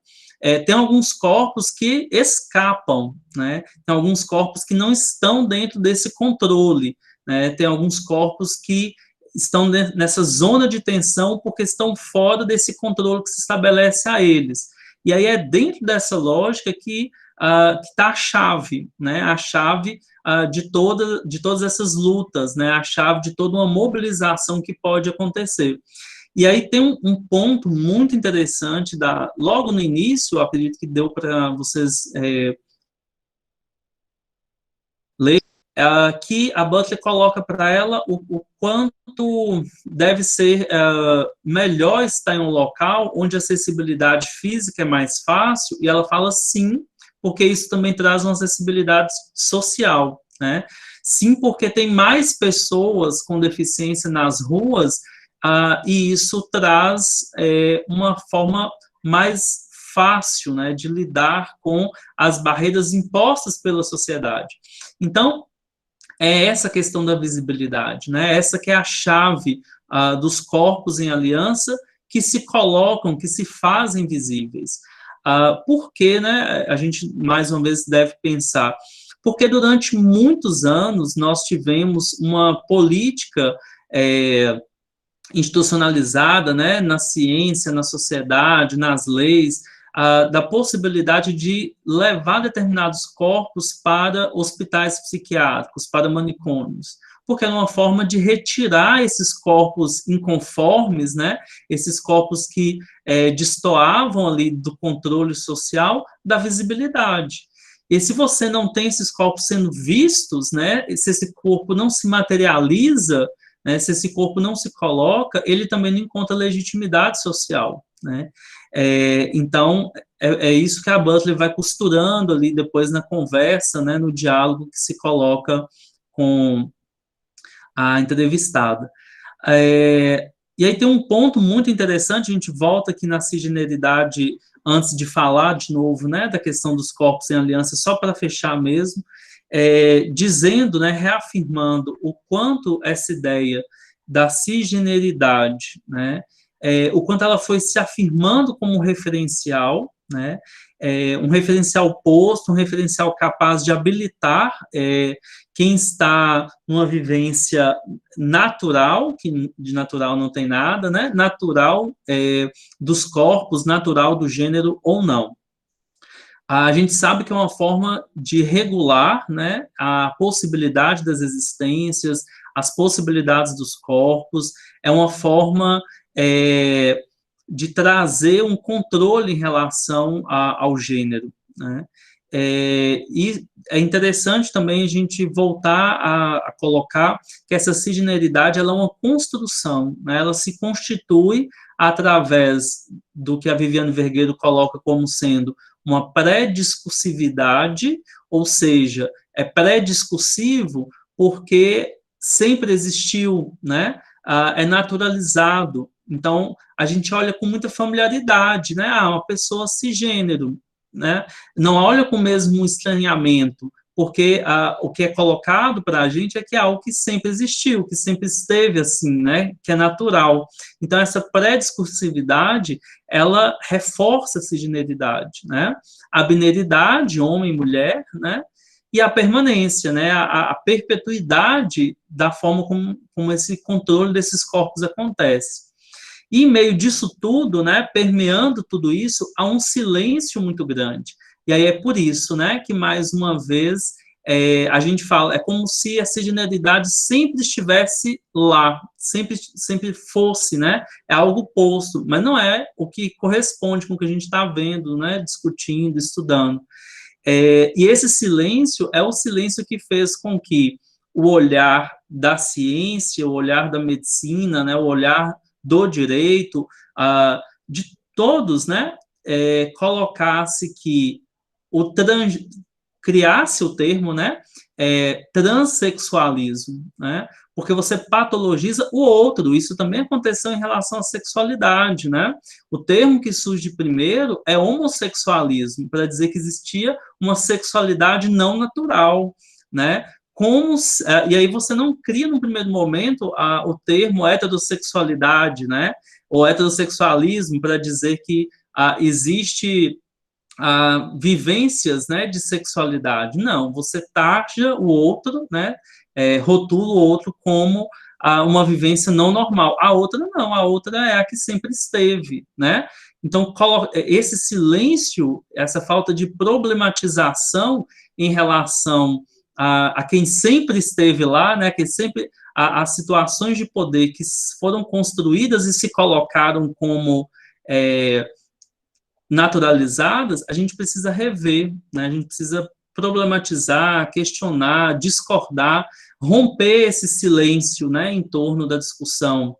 Tem alguns corpos que escapam, né? Tem alguns corpos que não estão dentro desse controle, né? Tem alguns corpos que estão nessa zona de tensão porque estão fora desse controle que se estabelece a eles. E aí é dentro dessa lógica que está a chave, né? A chave de todas essas lutas, né? A chave de toda uma mobilização que pode acontecer. E aí tem um ponto muito interessante, logo no início, eu acredito que deu para vocês ler, que a Butler coloca para ela o quanto deve ser melhor estar em um local onde a acessibilidade física é mais fácil, e ela fala sim, porque isso também traz uma acessibilidade social, né? Sim, porque tem mais pessoas com deficiência nas ruas, e isso traz uma forma mais fácil, né, de lidar com as barreiras impostas pela sociedade. Então, é essa questão da visibilidade, né? Essa que é a chave dos corpos em aliança que se colocam, que se fazem visíveis. Porque, né, a gente, mais uma vez, deve pensar, porque durante muitos anos nós tivemos uma política institucionalizada, né, na ciência, na sociedade, nas leis, da possibilidade de levar determinados corpos para hospitais psiquiátricos, para manicômios, porque era uma forma de retirar esses corpos inconformes, né, esses corpos que destoavam ali do controle social, da visibilidade. E se você não tem esses corpos sendo vistos, né, se esse corpo não se materializa, né, se esse corpo não se coloca, ele também não encontra legitimidade social, né? Então, é isso que a Butler vai costurando ali depois na conversa, né, no diálogo que se coloca com a entrevistada. E aí tem um ponto muito interessante, a gente volta aqui na cisgeneridade antes de falar de novo, né, da questão dos corpos em aliança, só para fechar mesmo, dizendo, né, reafirmando o quanto essa ideia da cisgeneridade, né, o quanto ela foi se afirmando como um referencial, né, um referencial posto, um referencial capaz de habilitar quem está numa vivência natural, que de natural não tem nada, né, natural dos corpos, natural do gênero ou não. A gente sabe que é uma forma de regular, né, a possibilidade das existências, as possibilidades dos corpos, é uma forma de trazer um controle em relação ao gênero, né? E é interessante também a gente voltar a colocar que essa cisgeneridade ela é uma construção, né? Ela se constitui através do que a Viviane Vergueiro coloca como sendo uma pré-discursividade, ou seja, é pré-discursivo porque sempre existiu, né? É naturalizado. Então, a gente olha com muita familiaridade, né? Uma pessoa cisgênero, né? Não olha com o mesmo estranhamento, porque o que é colocado para a gente é que é algo que sempre existiu, que sempre esteve assim, né? Que é natural. Então, essa pré-discursividade, ela reforça a cisgeneridade, né? A bineridade, homem e mulher, né? E a permanência, né? A perpetuidade da forma como esse controle desses corpos acontece. E em meio disso tudo, né, permeando tudo isso, há um silêncio muito grande. E aí é por isso, né, que mais uma vez a gente fala, é como se a cisgeneridade sempre estivesse lá, sempre fosse, né, é algo posto, mas não é o que corresponde com o que a gente está vendo, né, discutindo, estudando. E esse silêncio é o silêncio que fez com que o olhar da ciência, o olhar da medicina, né, o olhar do direito, de todos, né, colocasse que criasse o termo, né, transexualismo, né, porque você patologiza o outro. Isso também aconteceu em relação à sexualidade, né? O termo que surge primeiro é homossexualismo, para dizer que existia uma sexualidade não natural, né? E aí você não cria, no primeiro momento, o termo heterossexualidade, né? Ou heterossexualismo, para dizer que existe vivências, né, de sexualidade. Não, você taxa o outro, né? Rotula o outro como uma vivência não normal. A outra não, a outra é a que sempre esteve, né? Então, esse silêncio, essa falta de problematização em relação a quem sempre esteve lá, né? Que sempre as situações de poder que foram construídas e se colocaram como naturalizadas, a gente precisa rever, né? A gente precisa problematizar, questionar, discordar, romper esse silêncio, né, em torno da discussão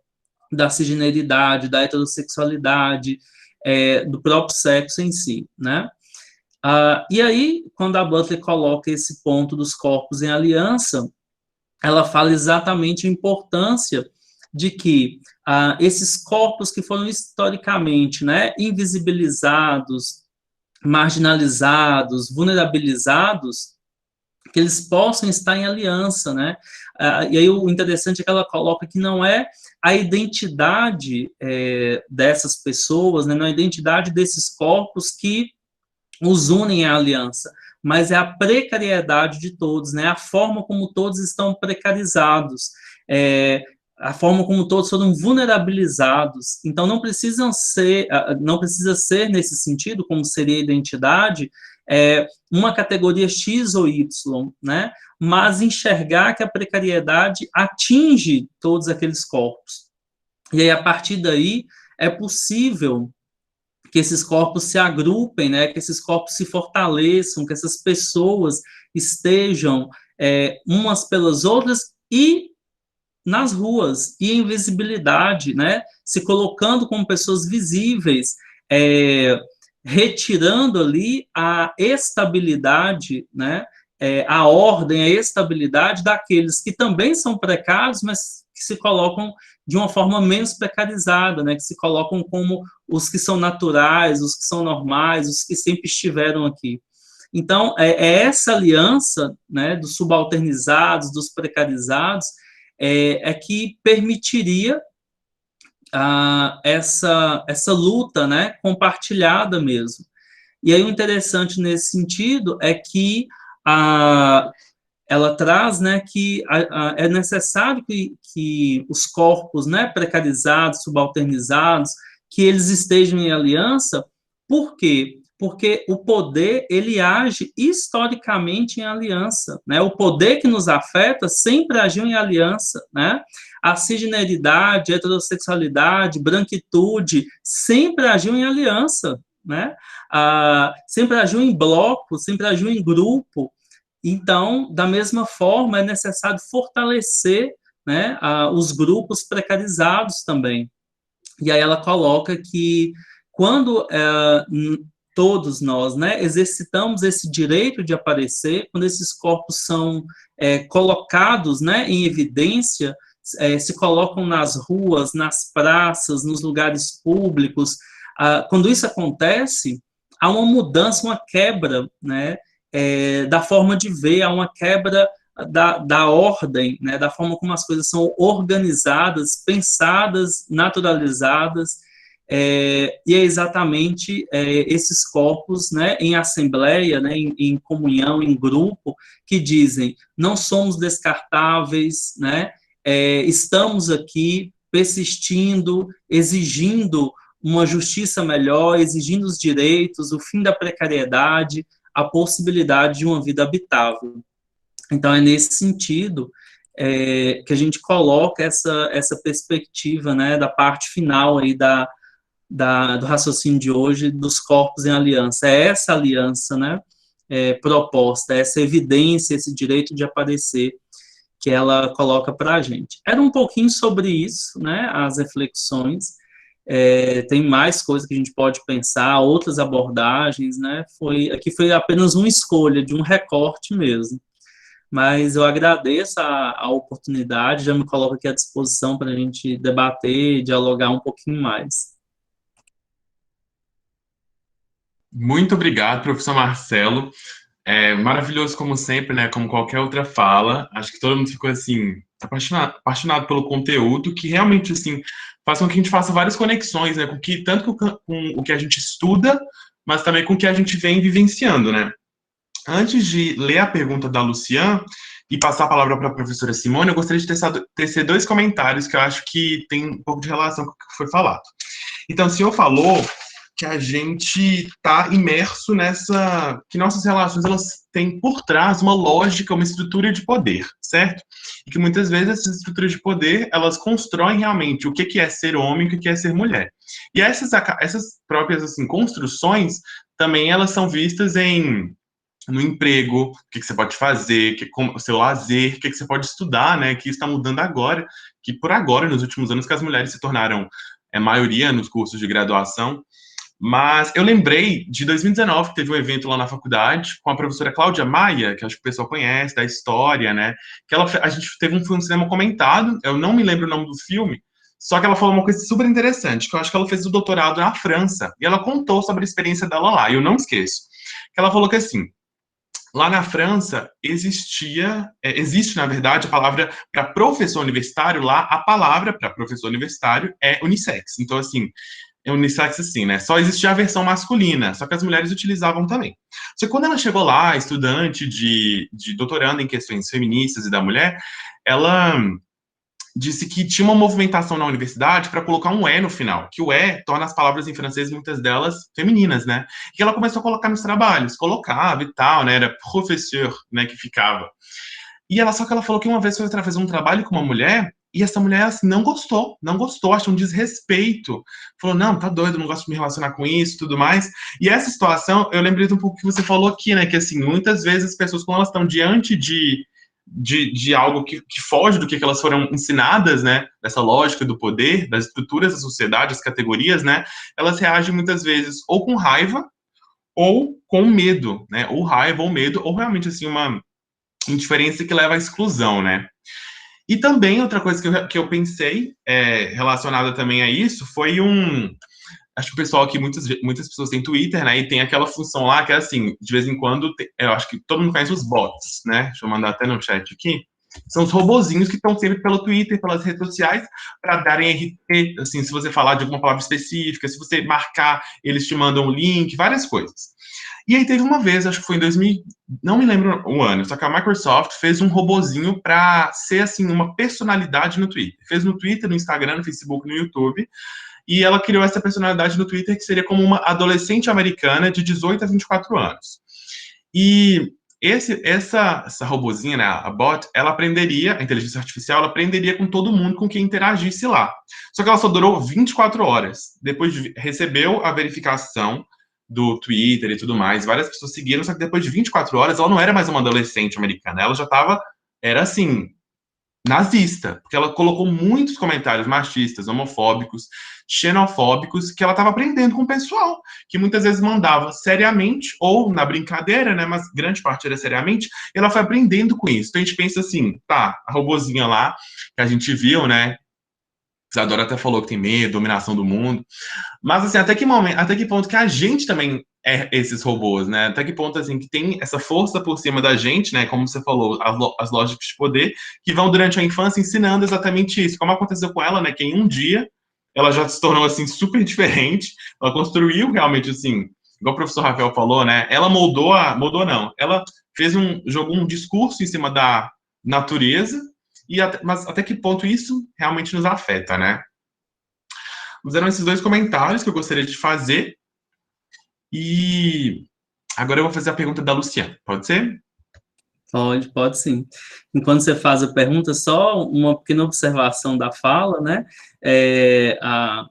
da cisgeneridade, da heterossexualidade, do próprio sexo em si, né? E aí, quando a Butler coloca esse ponto dos corpos em aliança, ela fala exatamente a importância de que esses corpos que foram historicamente, né, invisibilizados, marginalizados, vulnerabilizados, que eles possam estar em aliança, né? E aí o interessante é que ela coloca que não é a identidade dessas pessoas, né, não é a identidade desses corpos que os unem à aliança, mas é a precariedade de todos, né? A forma como todos estão precarizados, a forma como todos foram vulnerabilizados. Então não precisa ser nesse sentido, como seria a identidade, uma categoria X ou Y, né? Mas enxergar que a precariedade atinge todos aqueles corpos. E aí, a partir daí, é possível que esses corpos se agrupem, né? Que esses corpos se fortaleçam, que essas pessoas estejam umas pelas outras e nas ruas, e em visibilidade, né? Se colocando como pessoas visíveis, retirando ali a estabilidade, né, a ordem, a estabilidade daqueles que também são precários, mas que se colocam de uma forma menos precarizada, né, que se colocam como os que são naturais, os que são normais, os que sempre estiveram aqui. Então, essa aliança, né, dos subalternizados, dos precarizados, que permitiria essa luta, né, compartilhada mesmo. E aí o interessante nesse sentido é que ela traz, né, que é necessário que os corpos, né, precarizados, subalternizados, que eles estejam em aliança. Por quê? Porque o poder, ele age historicamente em aliança, né? O poder que nos afeta sempre agiu em aliança, né? A cisgeneridade, a heterossexualidade, branquitude, sempre agiu em aliança, né? Sempre agiu em bloco, sempre agiu em grupo. Então, da mesma forma, é necessário fortalecer, né, os grupos precarizados também. E aí ela coloca que quando todos nós, né, exercitamos esse direito de aparecer quando esses corpos são colocados, né, em evidência, se colocam nas ruas, nas praças, nos lugares públicos. Quando isso acontece, há uma mudança, uma quebra, né, da forma de ver, há uma quebra da ordem, né, da forma como as coisas são organizadas, pensadas, naturalizadas, e é exatamente esses corpos, né, em assembleia, né, em comunhão, em grupo, que dizem, não somos descartáveis, né, estamos aqui persistindo, exigindo uma justiça melhor, exigindo os direitos, o fim da precariedade, a possibilidade de uma vida habitável. Então, é nesse sentido que a gente coloca essa perspectiva, né, da parte final aí do raciocínio de hoje, dos corpos em aliança. É essa aliança, né, proposta, essa evidência, esse direito de aparecer que ela coloca para a gente. Era um pouquinho sobre isso, né, as reflexões. Tem mais coisas que a gente pode pensar, outras abordagens, né, aqui foi apenas uma escolha, de um recorte mesmo. Mas eu agradeço a oportunidade, já me coloco aqui à disposição para a gente debater, dialogar um pouquinho mais. Muito obrigado, professor Marcelo. Maravilhoso como sempre, né? Como qualquer outra fala. Acho que todo mundo ficou assim apaixonado pelo conteúdo, que realmente assim faz com que a gente faça várias conexões, né? Tanto com o que a gente estuda, mas também com o que a gente vem vivenciando, né? Antes de ler a pergunta da Luciane e passar a palavra para a professora Simone, eu gostaria de tecer dois comentários que eu acho que tem um pouco de relação com o que foi falado. Então, o senhor falou que a gente está imerso que nossas relações elas têm por trás uma lógica, uma estrutura de poder, certo? E que muitas vezes essas estruturas de poder, elas constroem realmente o que é ser homem e o que é ser mulher. E essas próprias assim, construções, também elas são vistas no emprego, o que você pode fazer, o seu lazer, o que você pode estudar, né? Que está mudando agora, que por agora, nos últimos anos, que as mulheres se tornaram maioria nos cursos de graduação. Mas eu lembrei de 2019, que teve um evento lá na faculdade, com a professora Cláudia Maia, que acho que o pessoal conhece, da história, né? Que a gente teve um filme de cinema comentado, eu não me lembro o nome do filme, só que ela falou uma coisa super interessante, que eu acho que ela fez o doutorado na França, e ela contou sobre a experiência dela lá, e eu não esqueço. Que ela falou que, assim, lá na França, existe, na verdade, a palavra para professor universitário, lá, a palavra para professor universitário é unissex. Então, assim, unissex assim, né? Só existia a versão masculina, só que as mulheres utilizavam também. Só que quando ela chegou lá, estudante de doutorando em questões feministas e da mulher, ela disse que tinha uma movimentação na universidade para colocar um E no final, que o E torna as palavras em francês, muitas delas, femininas, né? E ela começou a colocar nos trabalhos, colocava e tal, né? Era professeur, né, que ficava. Só que ela falou que uma vez foi fazer um trabalho com uma mulher, e essa mulher, assim, não gostou, achou um desrespeito. Falou, não, tá doido, não gosto de me relacionar com isso, tudo mais. E essa situação, eu lembrei de um pouco que você falou aqui, né, que, assim, muitas vezes as pessoas, quando elas estão diante de algo que foge do que elas foram ensinadas, né, dessa lógica do poder, das estruturas da sociedade, as categorias, né, elas reagem muitas vezes ou com raiva ou com medo, né, ou raiva ou medo, ou realmente, assim, uma indiferença que leva à exclusão, né. E também outra coisa que eu pensei, relacionada também a isso, foi acho que o pessoal aqui, muitas pessoas têm Twitter, né, e tem aquela função lá que é assim, de vez em quando, eu acho que todo mundo conhece os bots, né, deixa eu mandar até no chat aqui, são os robozinhos que estão sempre pelo Twitter, pelas redes sociais, para darem RT, assim, se você falar de alguma palavra específica, se você marcar, eles te mandam um link, várias coisas. E aí teve uma vez, acho que foi em 2000, não me lembro o ano, só que a Microsoft fez um robozinho para ser, assim, uma personalidade no Twitter. Fez no Twitter, no Instagram, no Facebook, no YouTube, e ela criou essa personalidade no Twitter que seria como uma adolescente americana de 18 a 24 anos. E essa robozinha, né, a bot, ela aprenderia, a inteligência artificial, ela aprenderia com todo mundo com quem interagisse lá. Só que ela só durou 24 horas. Depois recebeu a verificação do Twitter e tudo mais, várias pessoas seguiram, só que depois de 24 horas ela não era mais uma adolescente americana, ela já era assim, nazista, porque ela colocou muitos comentários machistas, homofóbicos, xenofóbicos, que ela estava aprendendo com o pessoal, que muitas vezes mandava seriamente, ou na brincadeira, né, mas grande parte era seriamente, e ela foi aprendendo com isso. Então a gente pensa assim, tá, a robozinha lá, que a gente viu, né, Isadora até falou que tem medo, dominação do mundo, mas assim, até que ponto que a gente também é esses robôs, né? Até que ponto, assim, que tem essa força por cima da gente, né? Como você falou, as lógicas de poder, que vão durante a infância ensinando exatamente isso. Como aconteceu com ela, né? Que em um dia ela já se tornou, assim, super diferente. Ela construiu realmente, assim, igual o professor Rafael falou, né? Ela moldou não. Ela jogou um discurso em cima da natureza, mas até que ponto isso realmente nos afeta, né? Mas eram esses dois comentários que eu gostaria de fazer. E agora eu vou fazer a pergunta da Luciana, pode ser? Pode sim. Enquanto você faz a pergunta, só uma pequena observação da fala, né? A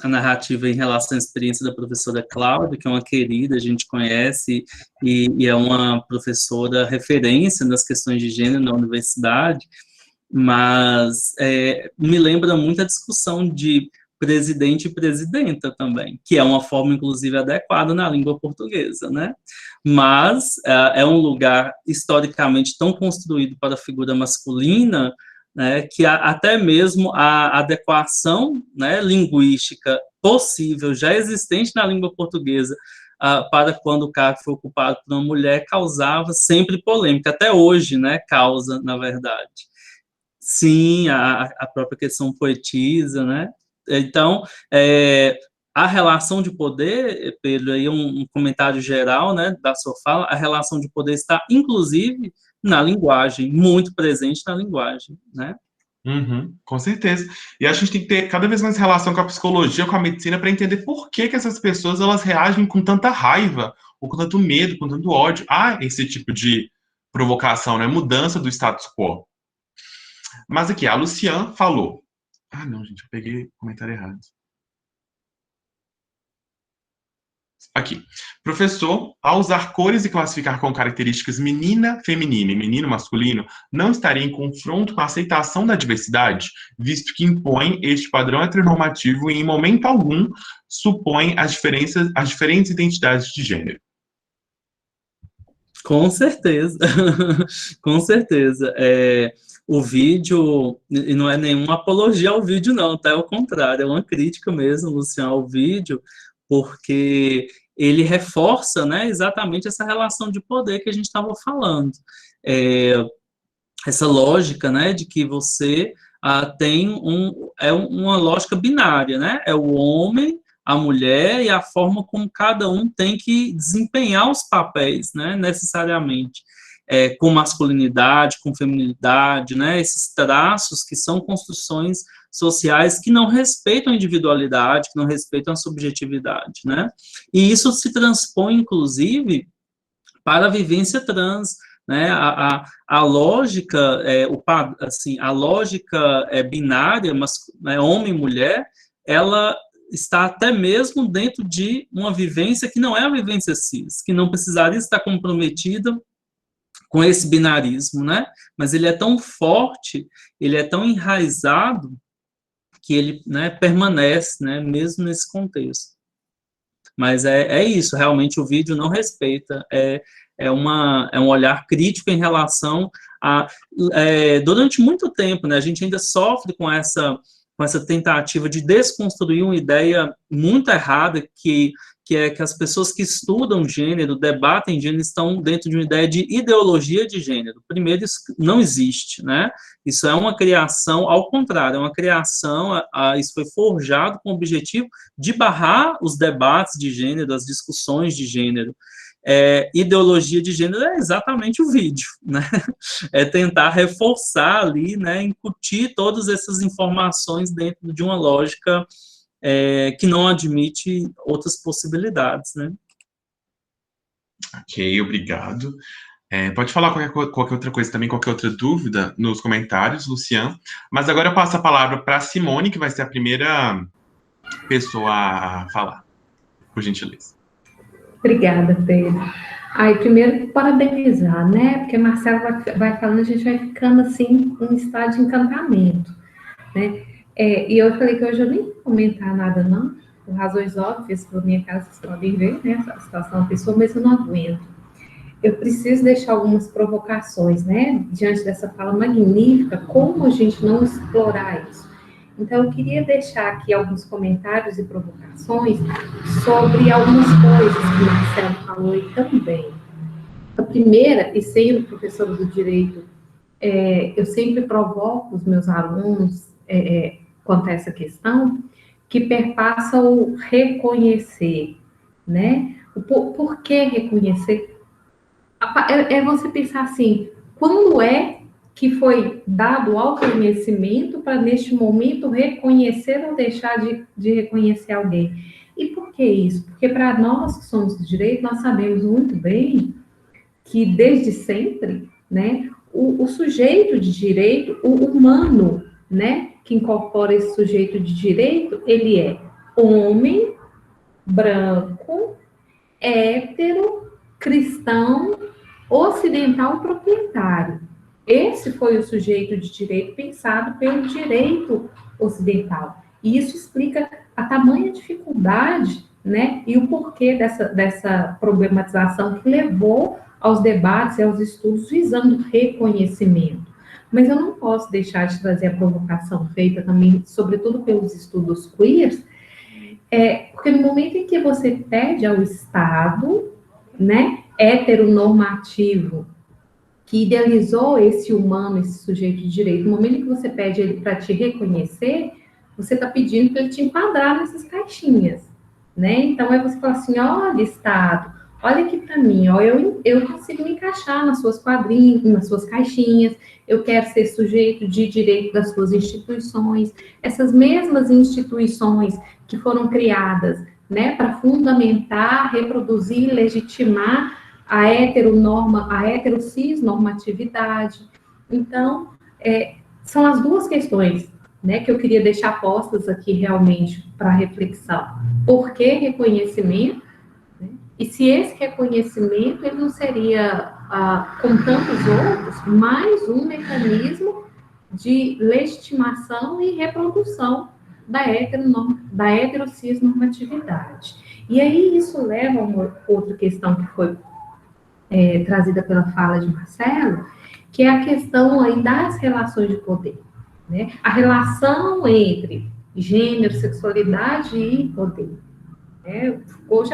narrativa em relação à experiência da professora Cláudia, que é uma querida, a gente conhece, e é uma professora referência nas questões de gênero na universidade, mas me lembra muito a discussão de presidente e presidenta também, que é uma forma, inclusive, adequada na língua portuguesa, né? Mas é um lugar historicamente tão construído para a figura masculina, né, que até mesmo a adequação, né, linguística possível, já existente na língua portuguesa, para quando o cargo foi ocupado por uma mulher, causava sempre polêmica, até hoje, né, causa, na verdade. Sim, a própria questão poetisa, né? Então, a relação de poder, Pedro, aí um comentário geral, né, da sua fala, a relação de poder está, inclusive, na linguagem, muito presente na linguagem, né? Uhum, com certeza. E acho que a gente tem que ter cada vez mais relação com a psicologia, com a medicina, para entender por que essas pessoas elas reagem com tanta raiva, ou com tanto medo, com tanto ódio. Há esse tipo de provocação, né? Mudança do status quo. Mas aqui, a Luciane falou. Ah, não, gente, eu peguei o comentário errado. Aqui. Professor, ao usar cores e classificar com características menina, feminina e menino, masculino, não estaria em confronto com a aceitação da diversidade, visto que impõe este padrão heteronormativo e, em momento algum, supõe as diferentes identidades de gênero. Com certeza. Com certeza. O vídeo, e não é nenhuma apologia ao vídeo, não, tá? Ao contrário, é uma crítica mesmo, Luciano, ao vídeo, porque ele reforça, né, exatamente essa relação de poder que a gente estava falando. Essa lógica, né, de que você tem uma lógica binária, né? É o homem, a mulher e a forma como cada um tem que desempenhar os papéis, né, necessariamente. Com masculinidade, com feminilidade, né, esses traços que são construções sociais que não respeitam a individualidade, que não respeitam a subjetividade, né, e isso se transpõe, inclusive, para a vivência trans, né, a lógica, assim, a lógica binária, mas, né, homem e mulher, ela está até mesmo dentro de uma vivência que não é a vivência cis, que não precisaria estar comprometida com esse binarismo, né? Mas ele é tão forte, ele é tão enraizado, que ele, né, permanece, né, mesmo nesse contexto. Mas é isso, realmente o vídeo não respeita, é um olhar crítico em relação a... durante muito tempo, né, a gente ainda sofre com essa tentativa de desconstruir uma ideia muito errada, que é que as pessoas que estudam gênero, debatem gênero, estão dentro de uma ideia de ideologia de gênero. Primeiro, isso não existe, né? Isso é uma criação, ao contrário, é uma criação, isso foi forjado com o objetivo de barrar os debates de gênero, as discussões de gênero. Ideologia de gênero é exatamente o vídeo, né? É tentar reforçar ali, né, incutir todas essas informações dentro de uma lógica que não admite outras possibilidades, né? Ok, obrigado. Pode falar qualquer outra coisa também, qualquer outra dúvida nos comentários, Luciano. Mas agora eu passo a palavra para a Simone, que vai ser a primeira pessoa a falar, por gentileza. Obrigada, Pedro. Aí, primeiro, parabenizar, né? Porque a Marcela vai falando, a gente vai ficando, assim, em estado de encantamento, né? E eu falei que hoje eu nem vou comentar nada, não, por razões óbvias, por minha casa, vocês podem ver, né? A situação da pessoa, mas eu não aguento. Eu preciso deixar algumas provocações, né? Diante dessa fala magnífica, como a gente não explorar isso? Então, eu queria deixar aqui alguns comentários e provocações sobre algumas coisas que o Marcelo falou e também. A primeira, e sendo professora do direito, eu sempre provoco os meus alunos quanto a essa questão, que perpassa o reconhecer, né? Por que reconhecer? É você pensar assim, quando é que foi dado ao conhecimento para, neste momento, reconhecer ou deixar de reconhecer alguém? E por que isso? Porque para nós que somos do direito, nós sabemos muito bem que, desde sempre, né, o sujeito de direito, o humano, né, que incorpora esse sujeito de direito, ele é homem, branco, hétero, cristão, ocidental proprietário. Esse foi o sujeito de direito pensado pelo direito ocidental. E isso explica a tamanha dificuldade, né, e o porquê dessa problematização que levou aos debates e aos estudos visando reconhecimento. Mas eu não posso deixar de trazer a provocação feita também, sobretudo pelos estudos queers, porque no momento em que você pede ao Estado, né, heteronormativo, que idealizou esse humano, esse sujeito de direito, no momento em que você pede ele para te reconhecer, você está pedindo para ele te enquadrar nessas caixinhas, né? Então, aí você fala assim, olha, Estado, olha aqui para mim, ó, eu consigo me encaixar nas suas quadrinhas, nas suas caixinhas, eu quero ser sujeito de direito das suas instituições, essas mesmas instituições que foram criadas, né, para fundamentar, reproduzir, legitimar a heterocisnormatividade. Então, são as duas questões, né, que eu queria deixar postas aqui realmente para reflexão. Por que reconhecimento? Né? E se esse reconhecimento ele não seria, como tantos outros, mais um mecanismo de legitimação e reprodução da heterocisnormatividade. E aí isso leva a uma outra questão que foi trazida pela fala de Marcelo, que é a questão aí das relações de poder, né? A relação entre gênero, sexualidade e poder. Foucault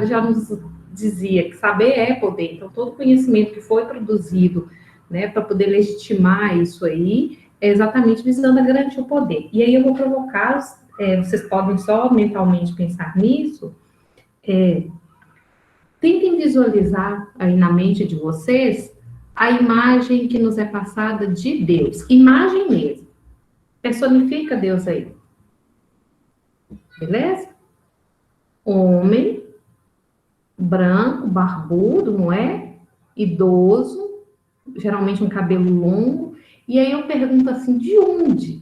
já nos dizia que saber é poder, então todo conhecimento que foi produzido, né, para poder legitimar isso aí, é exatamente visando a garantir o poder. E aí eu vou provocar, vocês podem só mentalmente pensar nisso, tentem visualizar aí na mente de vocês a imagem que nos é passada de Deus. Imagem mesmo. Personifica Deus aí. Beleza? Homem, branco, barbudo, não é? Idoso, geralmente um cabelo longo. E aí eu pergunto assim, de onde?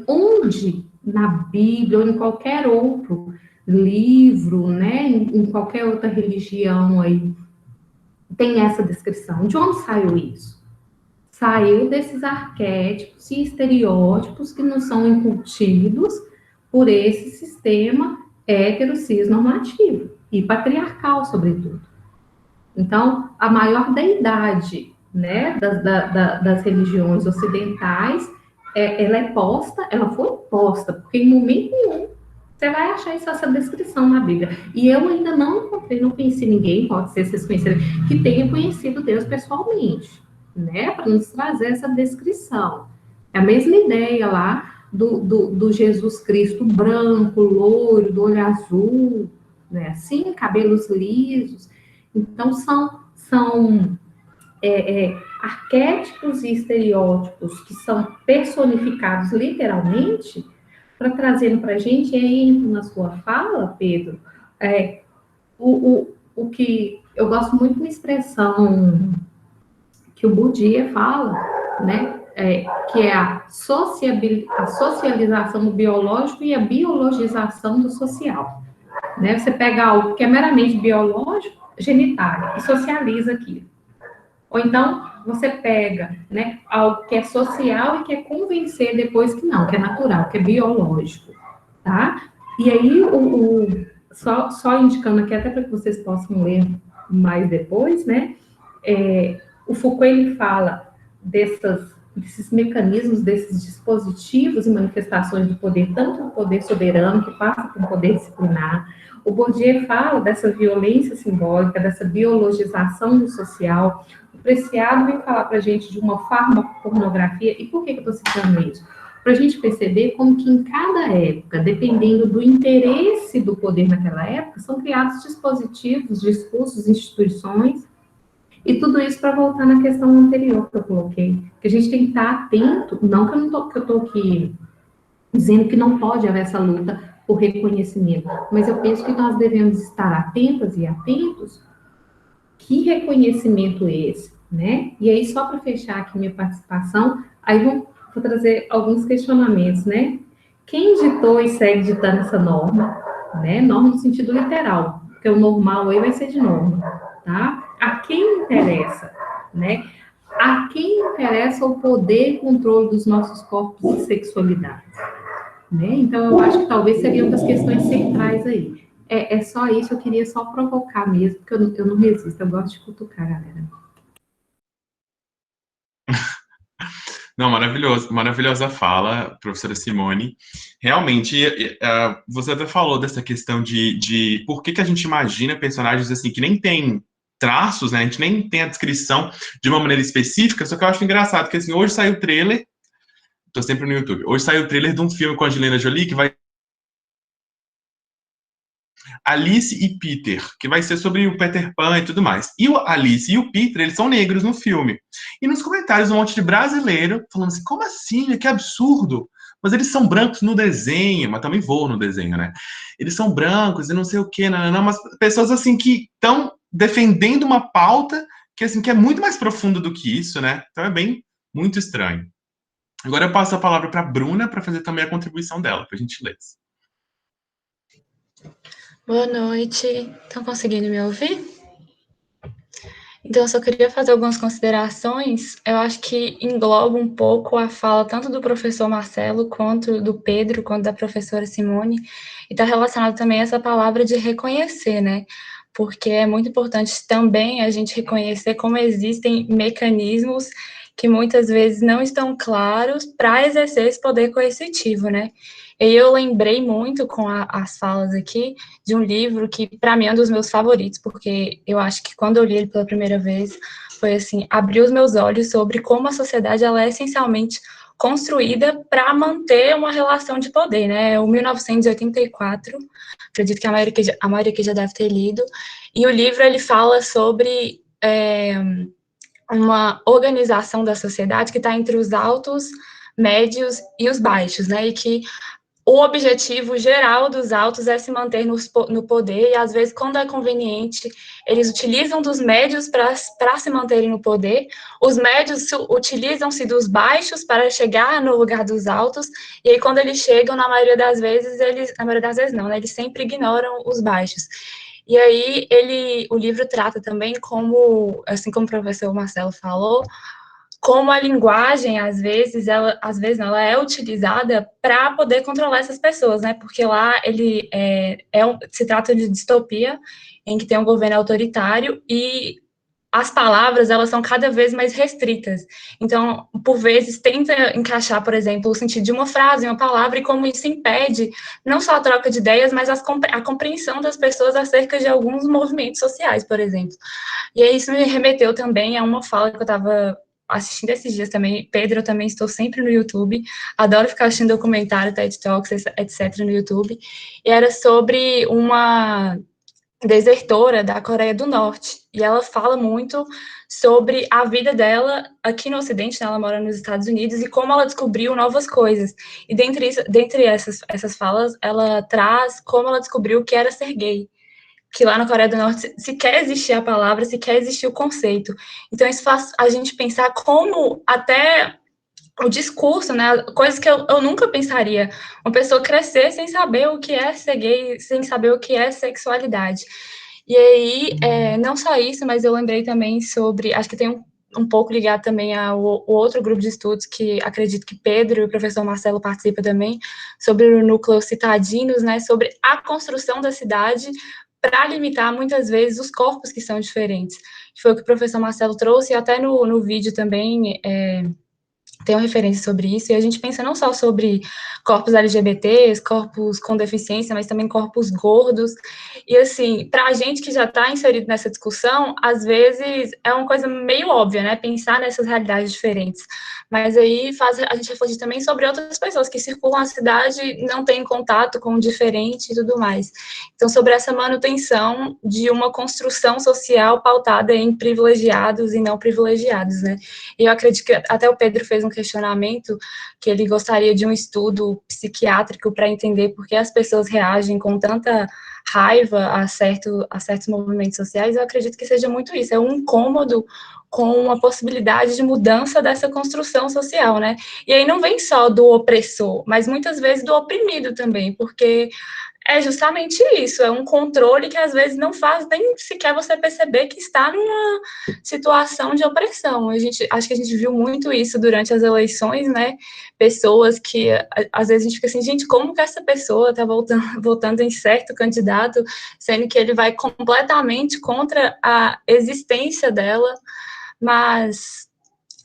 Onde na Bíblia ou em qualquer outro livro, né, em qualquer outra religião aí, tem essa descrição? De onde saiu isso? Saiu desses arquétipos e estereótipos que nos são incutidos por esse sistema heterocisnormativo e patriarcal, sobretudo. Então, a maior deidade, né, das religiões ocidentais, ela foi posta, porque em momento nenhum você vai achar essa descrição na Bíblia. E eu ainda não encontrei, não conheci ninguém, pode ser vocês conhecerem, que tenha conhecido Deus pessoalmente, né, para nos trazer essa descrição. É a mesma ideia lá do Jesus Cristo branco, loiro, do olho azul, né, assim, cabelos lisos. Então, são arquétipos e estereótipos que são personificados literalmente para trazendo para a gente, e aí entra na sua fala, Pedro, o que eu gosto muito da expressão que o Bourdieu fala, né, que é a socialização do biológico e a biologização do social. Né? Você pega algo que é meramente biológico, genitália e socializa aquilo. Ou então, você pega, né, algo que é social e quer convencer depois que não, que é natural, que é biológico, tá? E aí, só indicando aqui, até para que vocês possam ler mais depois, né, o Foucault, ele fala desses mecanismos, desses dispositivos e manifestações do poder, tanto o poder soberano, que passa por um poder disciplinar. O Bourdieu fala dessa violência simbólica, dessa biologização do social. O Preciado vem falar para a gente de uma farmacopornografia. E por que eu estou citando isso? Para a gente perceber como que em cada época, dependendo do interesse do poder naquela época, são criados dispositivos, discursos, instituições, e tudo isso para voltar na questão anterior que eu coloquei, que a gente tem que estar atento, não que eu estou aqui dizendo que não pode haver essa luta por reconhecimento, mas eu penso que nós devemos estar atentas e atentos. Que reconhecimento é esse, né? E aí, só para fechar aqui minha participação, aí vou trazer alguns questionamentos, né? Quem ditou e segue ditando essa norma, né? Norma no sentido literal, porque o normal aí vai ser de norma, tá? A quem interessa, né? A quem interessa o poder e controle dos nossos corpos e sexualidade, né? Então, eu acho que talvez seriam das questões centrais aí. É só isso, eu queria só provocar mesmo, porque eu não resisto, eu gosto de cutucar, galera. Não, maravilhosa fala, professora Simone. Realmente, você até falou dessa questão de por que a gente imagina personagens assim que nem tem traços, né? A gente nem tem a descrição de uma maneira específica, só que eu acho engraçado que assim, hoje saiu o trailer, tô sempre no YouTube, hoje saiu o trailer de um filme com a Angelina Jolie que vai Alice e Peter, que vai ser sobre o Peter Pan e tudo mais. E o Alice e o Peter, eles são negros no filme. E nos comentários, um monte de brasileiro falando assim, como assim? Que absurdo! Mas eles são brancos no desenho, mas também vou no desenho, né? Eles são brancos e não sei o quê, não, mas pessoas assim que estão defendendo uma pauta que, assim, que é muito mais profunda do que isso, né? Então é bem, muito estranho. Agora eu passo a palavra para a Bruna para fazer também a contribuição dela, por gentileza. Boa noite. Estão conseguindo me ouvir? Então, eu só queria fazer algumas considerações. Eu acho que engloba um pouco a fala tanto do professor Marcelo, quanto do Pedro, quanto da professora Simone, e está relacionado também a essa palavra de reconhecer, né? Porque é muito importante também a gente reconhecer como existem mecanismos que muitas vezes não estão claros para exercer esse poder coercitivo, né? E eu lembrei muito com as falas aqui de um livro que, para mim, é um dos meus favoritos, porque eu acho que quando eu li ele pela primeira vez, foi assim, abriu os meus olhos sobre como a sociedade ela é essencialmente construída para manter uma relação de poder, né? O 1984, acredito que a maioria que já deve ter lido, e o livro ele fala sobre uma organização da sociedade que está entre os altos, médios e os baixos, né? E que o objetivo geral dos altos é se manter no poder, e às vezes, quando é conveniente, eles utilizam dos médios para se manterem no poder, os médios utilizam-se dos baixos para chegar no lugar dos altos, e aí quando eles chegam, na maioria das vezes não, né, eles sempre ignoram os baixos. E aí, o livro trata também como, assim como o professor Marcelo falou, como a linguagem, às vezes ela é utilizada para poder controlar essas pessoas, né? Porque lá se trata de distopia, em que tem um governo autoritário e as palavras, elas são cada vez mais restritas. Então, por vezes, tenta encaixar, por exemplo, o sentido de uma frase, uma palavra, e como isso impede não só a troca de ideias, mas a compreensão das pessoas acerca de alguns movimentos sociais, por exemplo. E aí isso me remeteu também a uma fala que eu estava assistindo esses dias também. Pedro, eu também estou sempre no YouTube, adoro ficar assistindo documentário, TED Talks, etc. no YouTube, e era sobre uma desertora da Coreia do Norte, e ela fala muito sobre a vida dela aqui no Ocidente, né? Ela mora nos Estados Unidos, e como ela descobriu novas coisas, e dentre essas falas, ela traz como ela descobriu o que era ser gay, que lá na Coreia do Norte sequer existia a palavra, sequer existia o conceito. Então, isso faz a gente pensar como até o discurso, né, coisas que eu nunca pensaria, uma pessoa crescer sem saber o que é ser gay, sem saber o que é sexualidade. E aí, não só isso, mas eu lembrei também sobre, acho que tem um pouco ligado também ao outro grupo de estudos que acredito que Pedro e o professor Marcelo participam também, sobre o núcleo citadinos, né, sobre a construção da cidade para limitar, muitas vezes, os corpos que são diferentes. Foi o que o professor Marcelo trouxe, e até no vídeo também tem uma referência sobre isso, e a gente pensa não só sobre corpos LGBTs, corpos com deficiência, mas também corpos gordos, e assim, para a gente que já está inserido nessa discussão, às vezes é uma coisa meio óbvia, né, pensar nessas realidades diferentes, mas aí faz a gente refletir também sobre outras pessoas que circulam a cidade e não têm contato com o diferente e tudo mais. Então, sobre essa manutenção de uma construção social pautada em privilegiados e não privilegiados, né, e eu acredito que até o Pedro fez um questionamento que ele gostaria de um estudo psiquiátrico para entender por que as pessoas reagem com tanta raiva a certos movimentos sociais. Eu acredito que seja muito isso, é um incômodo com uma possibilidade de mudança dessa construção social, né? E aí não vem só do opressor, mas muitas vezes do oprimido também, porque é justamente isso, é um controle que às vezes não faz nem sequer você perceber que está numa situação de opressão. Acho que a gente viu muito isso durante as eleições, né? Pessoas que, às vezes, a gente fica assim, gente, como que essa pessoa está votando em certo candidato, sendo que ele vai completamente contra a existência dela, mas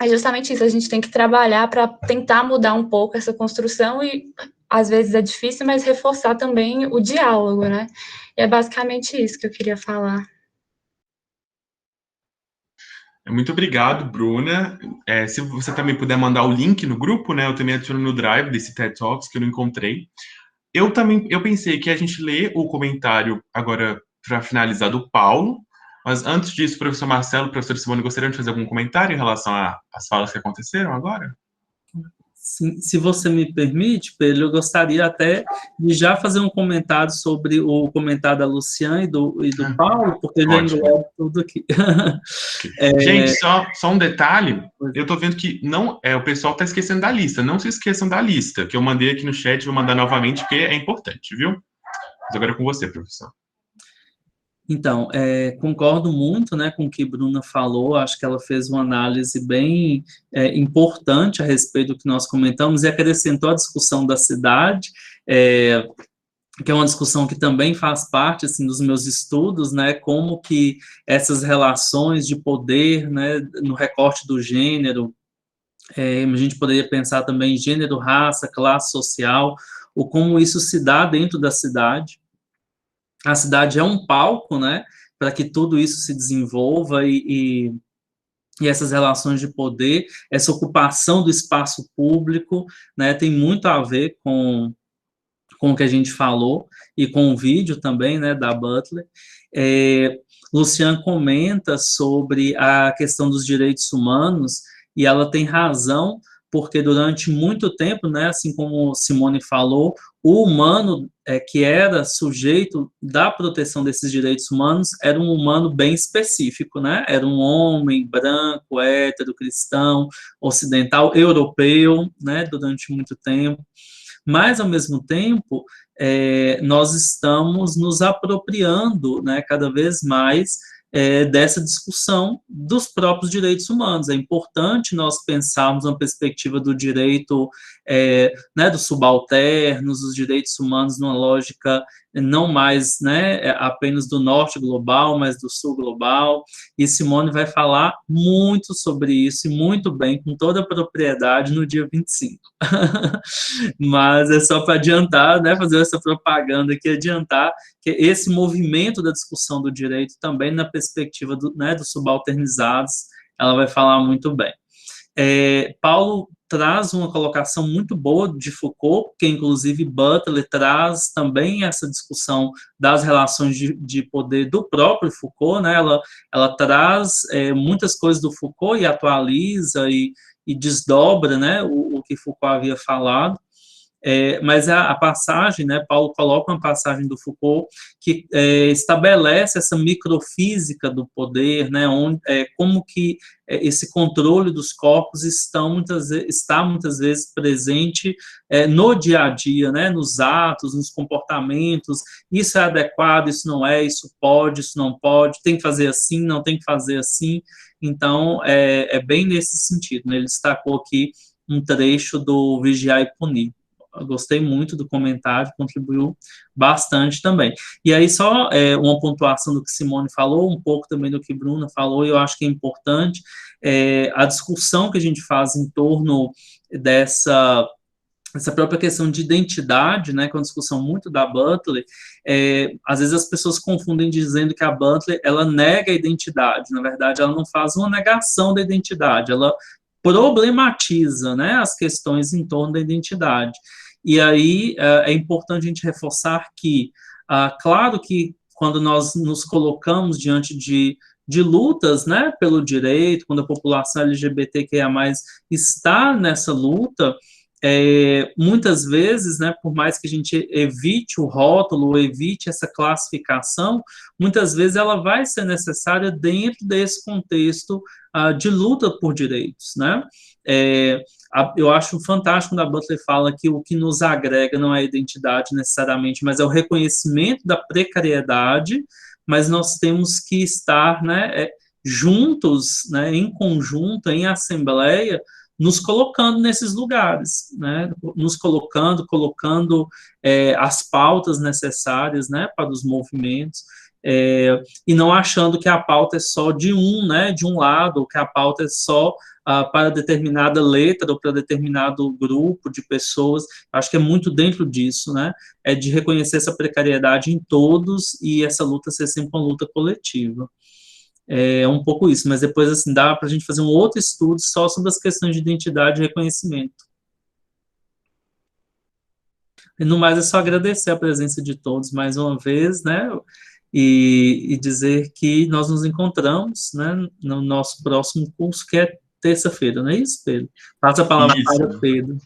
é justamente isso, a gente tem que trabalhar para tentar mudar um pouco essa construção e às vezes é difícil, mas reforçar também o diálogo, né? E é basicamente isso que eu queria falar. Muito obrigado, Bruna. Se você também puder mandar o link no grupo, né? Eu também adiciono no Drive desse TED Talks que eu não encontrei. Eu pensei que a gente lê o comentário agora para finalizar do Paulo, mas antes disso, professor Marcelo, professor Simone, gostariam de fazer algum comentário em relação às falas que aconteceram agora? Se você me permite, Pedro, eu gostaria até de já fazer um comentário sobre o comentário da Luciane e do Paulo, porque já engloba tudo aqui. Gente, só um detalhe, eu tô vendo que o pessoal tá esquecendo da lista, não se esqueçam da lista, que eu mandei aqui no chat, vou mandar novamente, porque é importante, viu? Mas agora é com você, professor. Então, concordo muito, né, com o que Bruna falou, acho que ela fez uma análise bem importante a respeito do que nós comentamos e acrescentou a discussão da cidade, que é uma discussão que também faz parte, assim, dos meus estudos, né, como que essas relações de poder, né, no recorte do gênero, a gente poderia pensar também em gênero, raça, classe social, ou como isso se dá dentro da cidade. A cidade é um palco, né, para que tudo isso se desenvolva e essas relações de poder, essa ocupação do espaço público, né, tem muito a ver com o que a gente falou e com o vídeo também, né, da Butler. Luciane comenta sobre a questão dos direitos humanos e ela tem razão, porque durante muito tempo, né, assim como Simone falou, o humano que era sujeito da proteção desses direitos humanos era um humano bem específico, né? Era um homem branco, hétero, cristão, ocidental, europeu, né? Durante muito tempo. Mas, ao mesmo tempo, nós estamos nos apropriando, né, cada vez mais dessa discussão dos próprios direitos humanos. É importante nós pensarmos uma perspectiva do direito, né, dos subalternos, dos direitos humanos numa lógica não mais, né, apenas do norte global, mas do sul global, e Simone vai falar muito sobre isso, e muito bem, com toda a propriedade, no dia 25. Mas é só para adiantar, né, fazer essa propaganda aqui, adiantar que esse movimento da discussão do direito também na perspectiva né, dos subalternizados, ela vai falar muito bem. Paulo traz uma colocação muito boa de Foucault, que inclusive Butler traz também essa discussão das relações de poder do próprio Foucault, né? Ela traz muitas coisas do Foucault e atualiza e desdobra, né, o que Foucault havia falado. Mas a passagem, né, Paulo coloca uma passagem do Foucault que estabelece essa microfísica do poder, né, como que esse controle dos corpos está muitas vezes presente no dia a dia, né, nos atos, nos comportamentos. Isso é adequado, isso não é, isso pode, isso não pode, tem que fazer assim, não tem que fazer assim. Então, é bem nesse sentido, né? Ele destacou aqui um trecho do Vigiar e Punir. Eu gostei muito do comentário, contribuiu bastante também. E aí, só uma pontuação do que Simone falou, um pouco também do que Bruna falou, e eu acho que é importante, a discussão que a gente faz em torno dessa própria questão de identidade, né, que é uma discussão muito da Butler, às vezes as pessoas confundem dizendo que a Butler, ela nega a identidade, na verdade, ela não faz uma negação da identidade, ela problematiza, né, as questões em torno da identidade. E aí é importante a gente reforçar que, claro que quando nós nos colocamos diante de lutas, né, pelo direito, quando a população LGBTQIA+, está nessa luta, muitas vezes, né, por mais que a gente evite o rótulo, ou evite essa classificação, muitas vezes ela vai ser necessária dentro desse contexto de luta por direitos, né? Eu acho fantástico quando a Butler fala que o que nos agrega não é a identidade necessariamente, mas é o reconhecimento da precariedade, mas nós temos que estar, né, juntos, né, em conjunto, em assembleia, nos colocando nesses lugares, né, nos colocando as pautas necessárias, né, para os movimentos, e não achando que a pauta é só de né, de um lado, ou que a pauta é só para determinada letra ou para determinado grupo de pessoas. Acho que é muito dentro disso, né, de reconhecer essa precariedade em todos e essa luta ser sempre uma luta coletiva. É um pouco isso, mas depois, assim, dá para a gente fazer um outro estudo só sobre as questões de identidade e reconhecimento. E no mais, é só agradecer a presença de todos mais uma vez, né, e dizer que nós nos encontramos, né, no nosso próximo curso, que é terça-feira, não é isso, Pedro? Passa a palavra para o Pedro.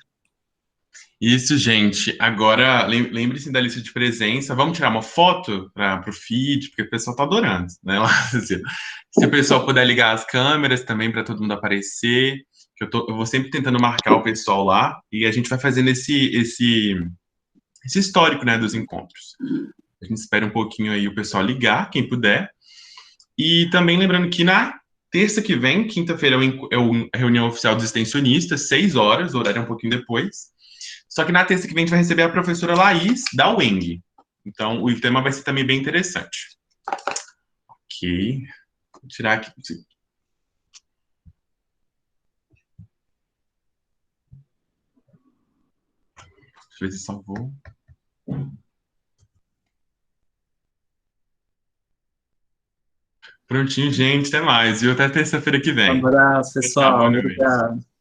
Isso, gente. Agora, lembre-se da lista de presença. Vamos tirar uma foto para o feed, porque o pessoal está adorando, né? Se o pessoal puder ligar as câmeras também para todo mundo aparecer, que eu vou sempre tentando marcar o pessoal lá, e a gente vai fazendo esse histórico, né, dos encontros. A gente espera um pouquinho aí o pessoal ligar, quem puder. E também lembrando que na terça que vem, quinta-feira, é a reunião oficial dos extensionistas, 6 horas, o horário é um pouquinho depois. Só que na terça que vem a gente vai receber a professora Laís, da UENG. Então, o tema vai ser também bem interessante. Ok. Vou tirar aqui. Deixa eu ver se salvou. Prontinho, gente. Até mais. Viu? Até terça-feira que vem. Um abraço, pessoal. Tchau, Obrigado.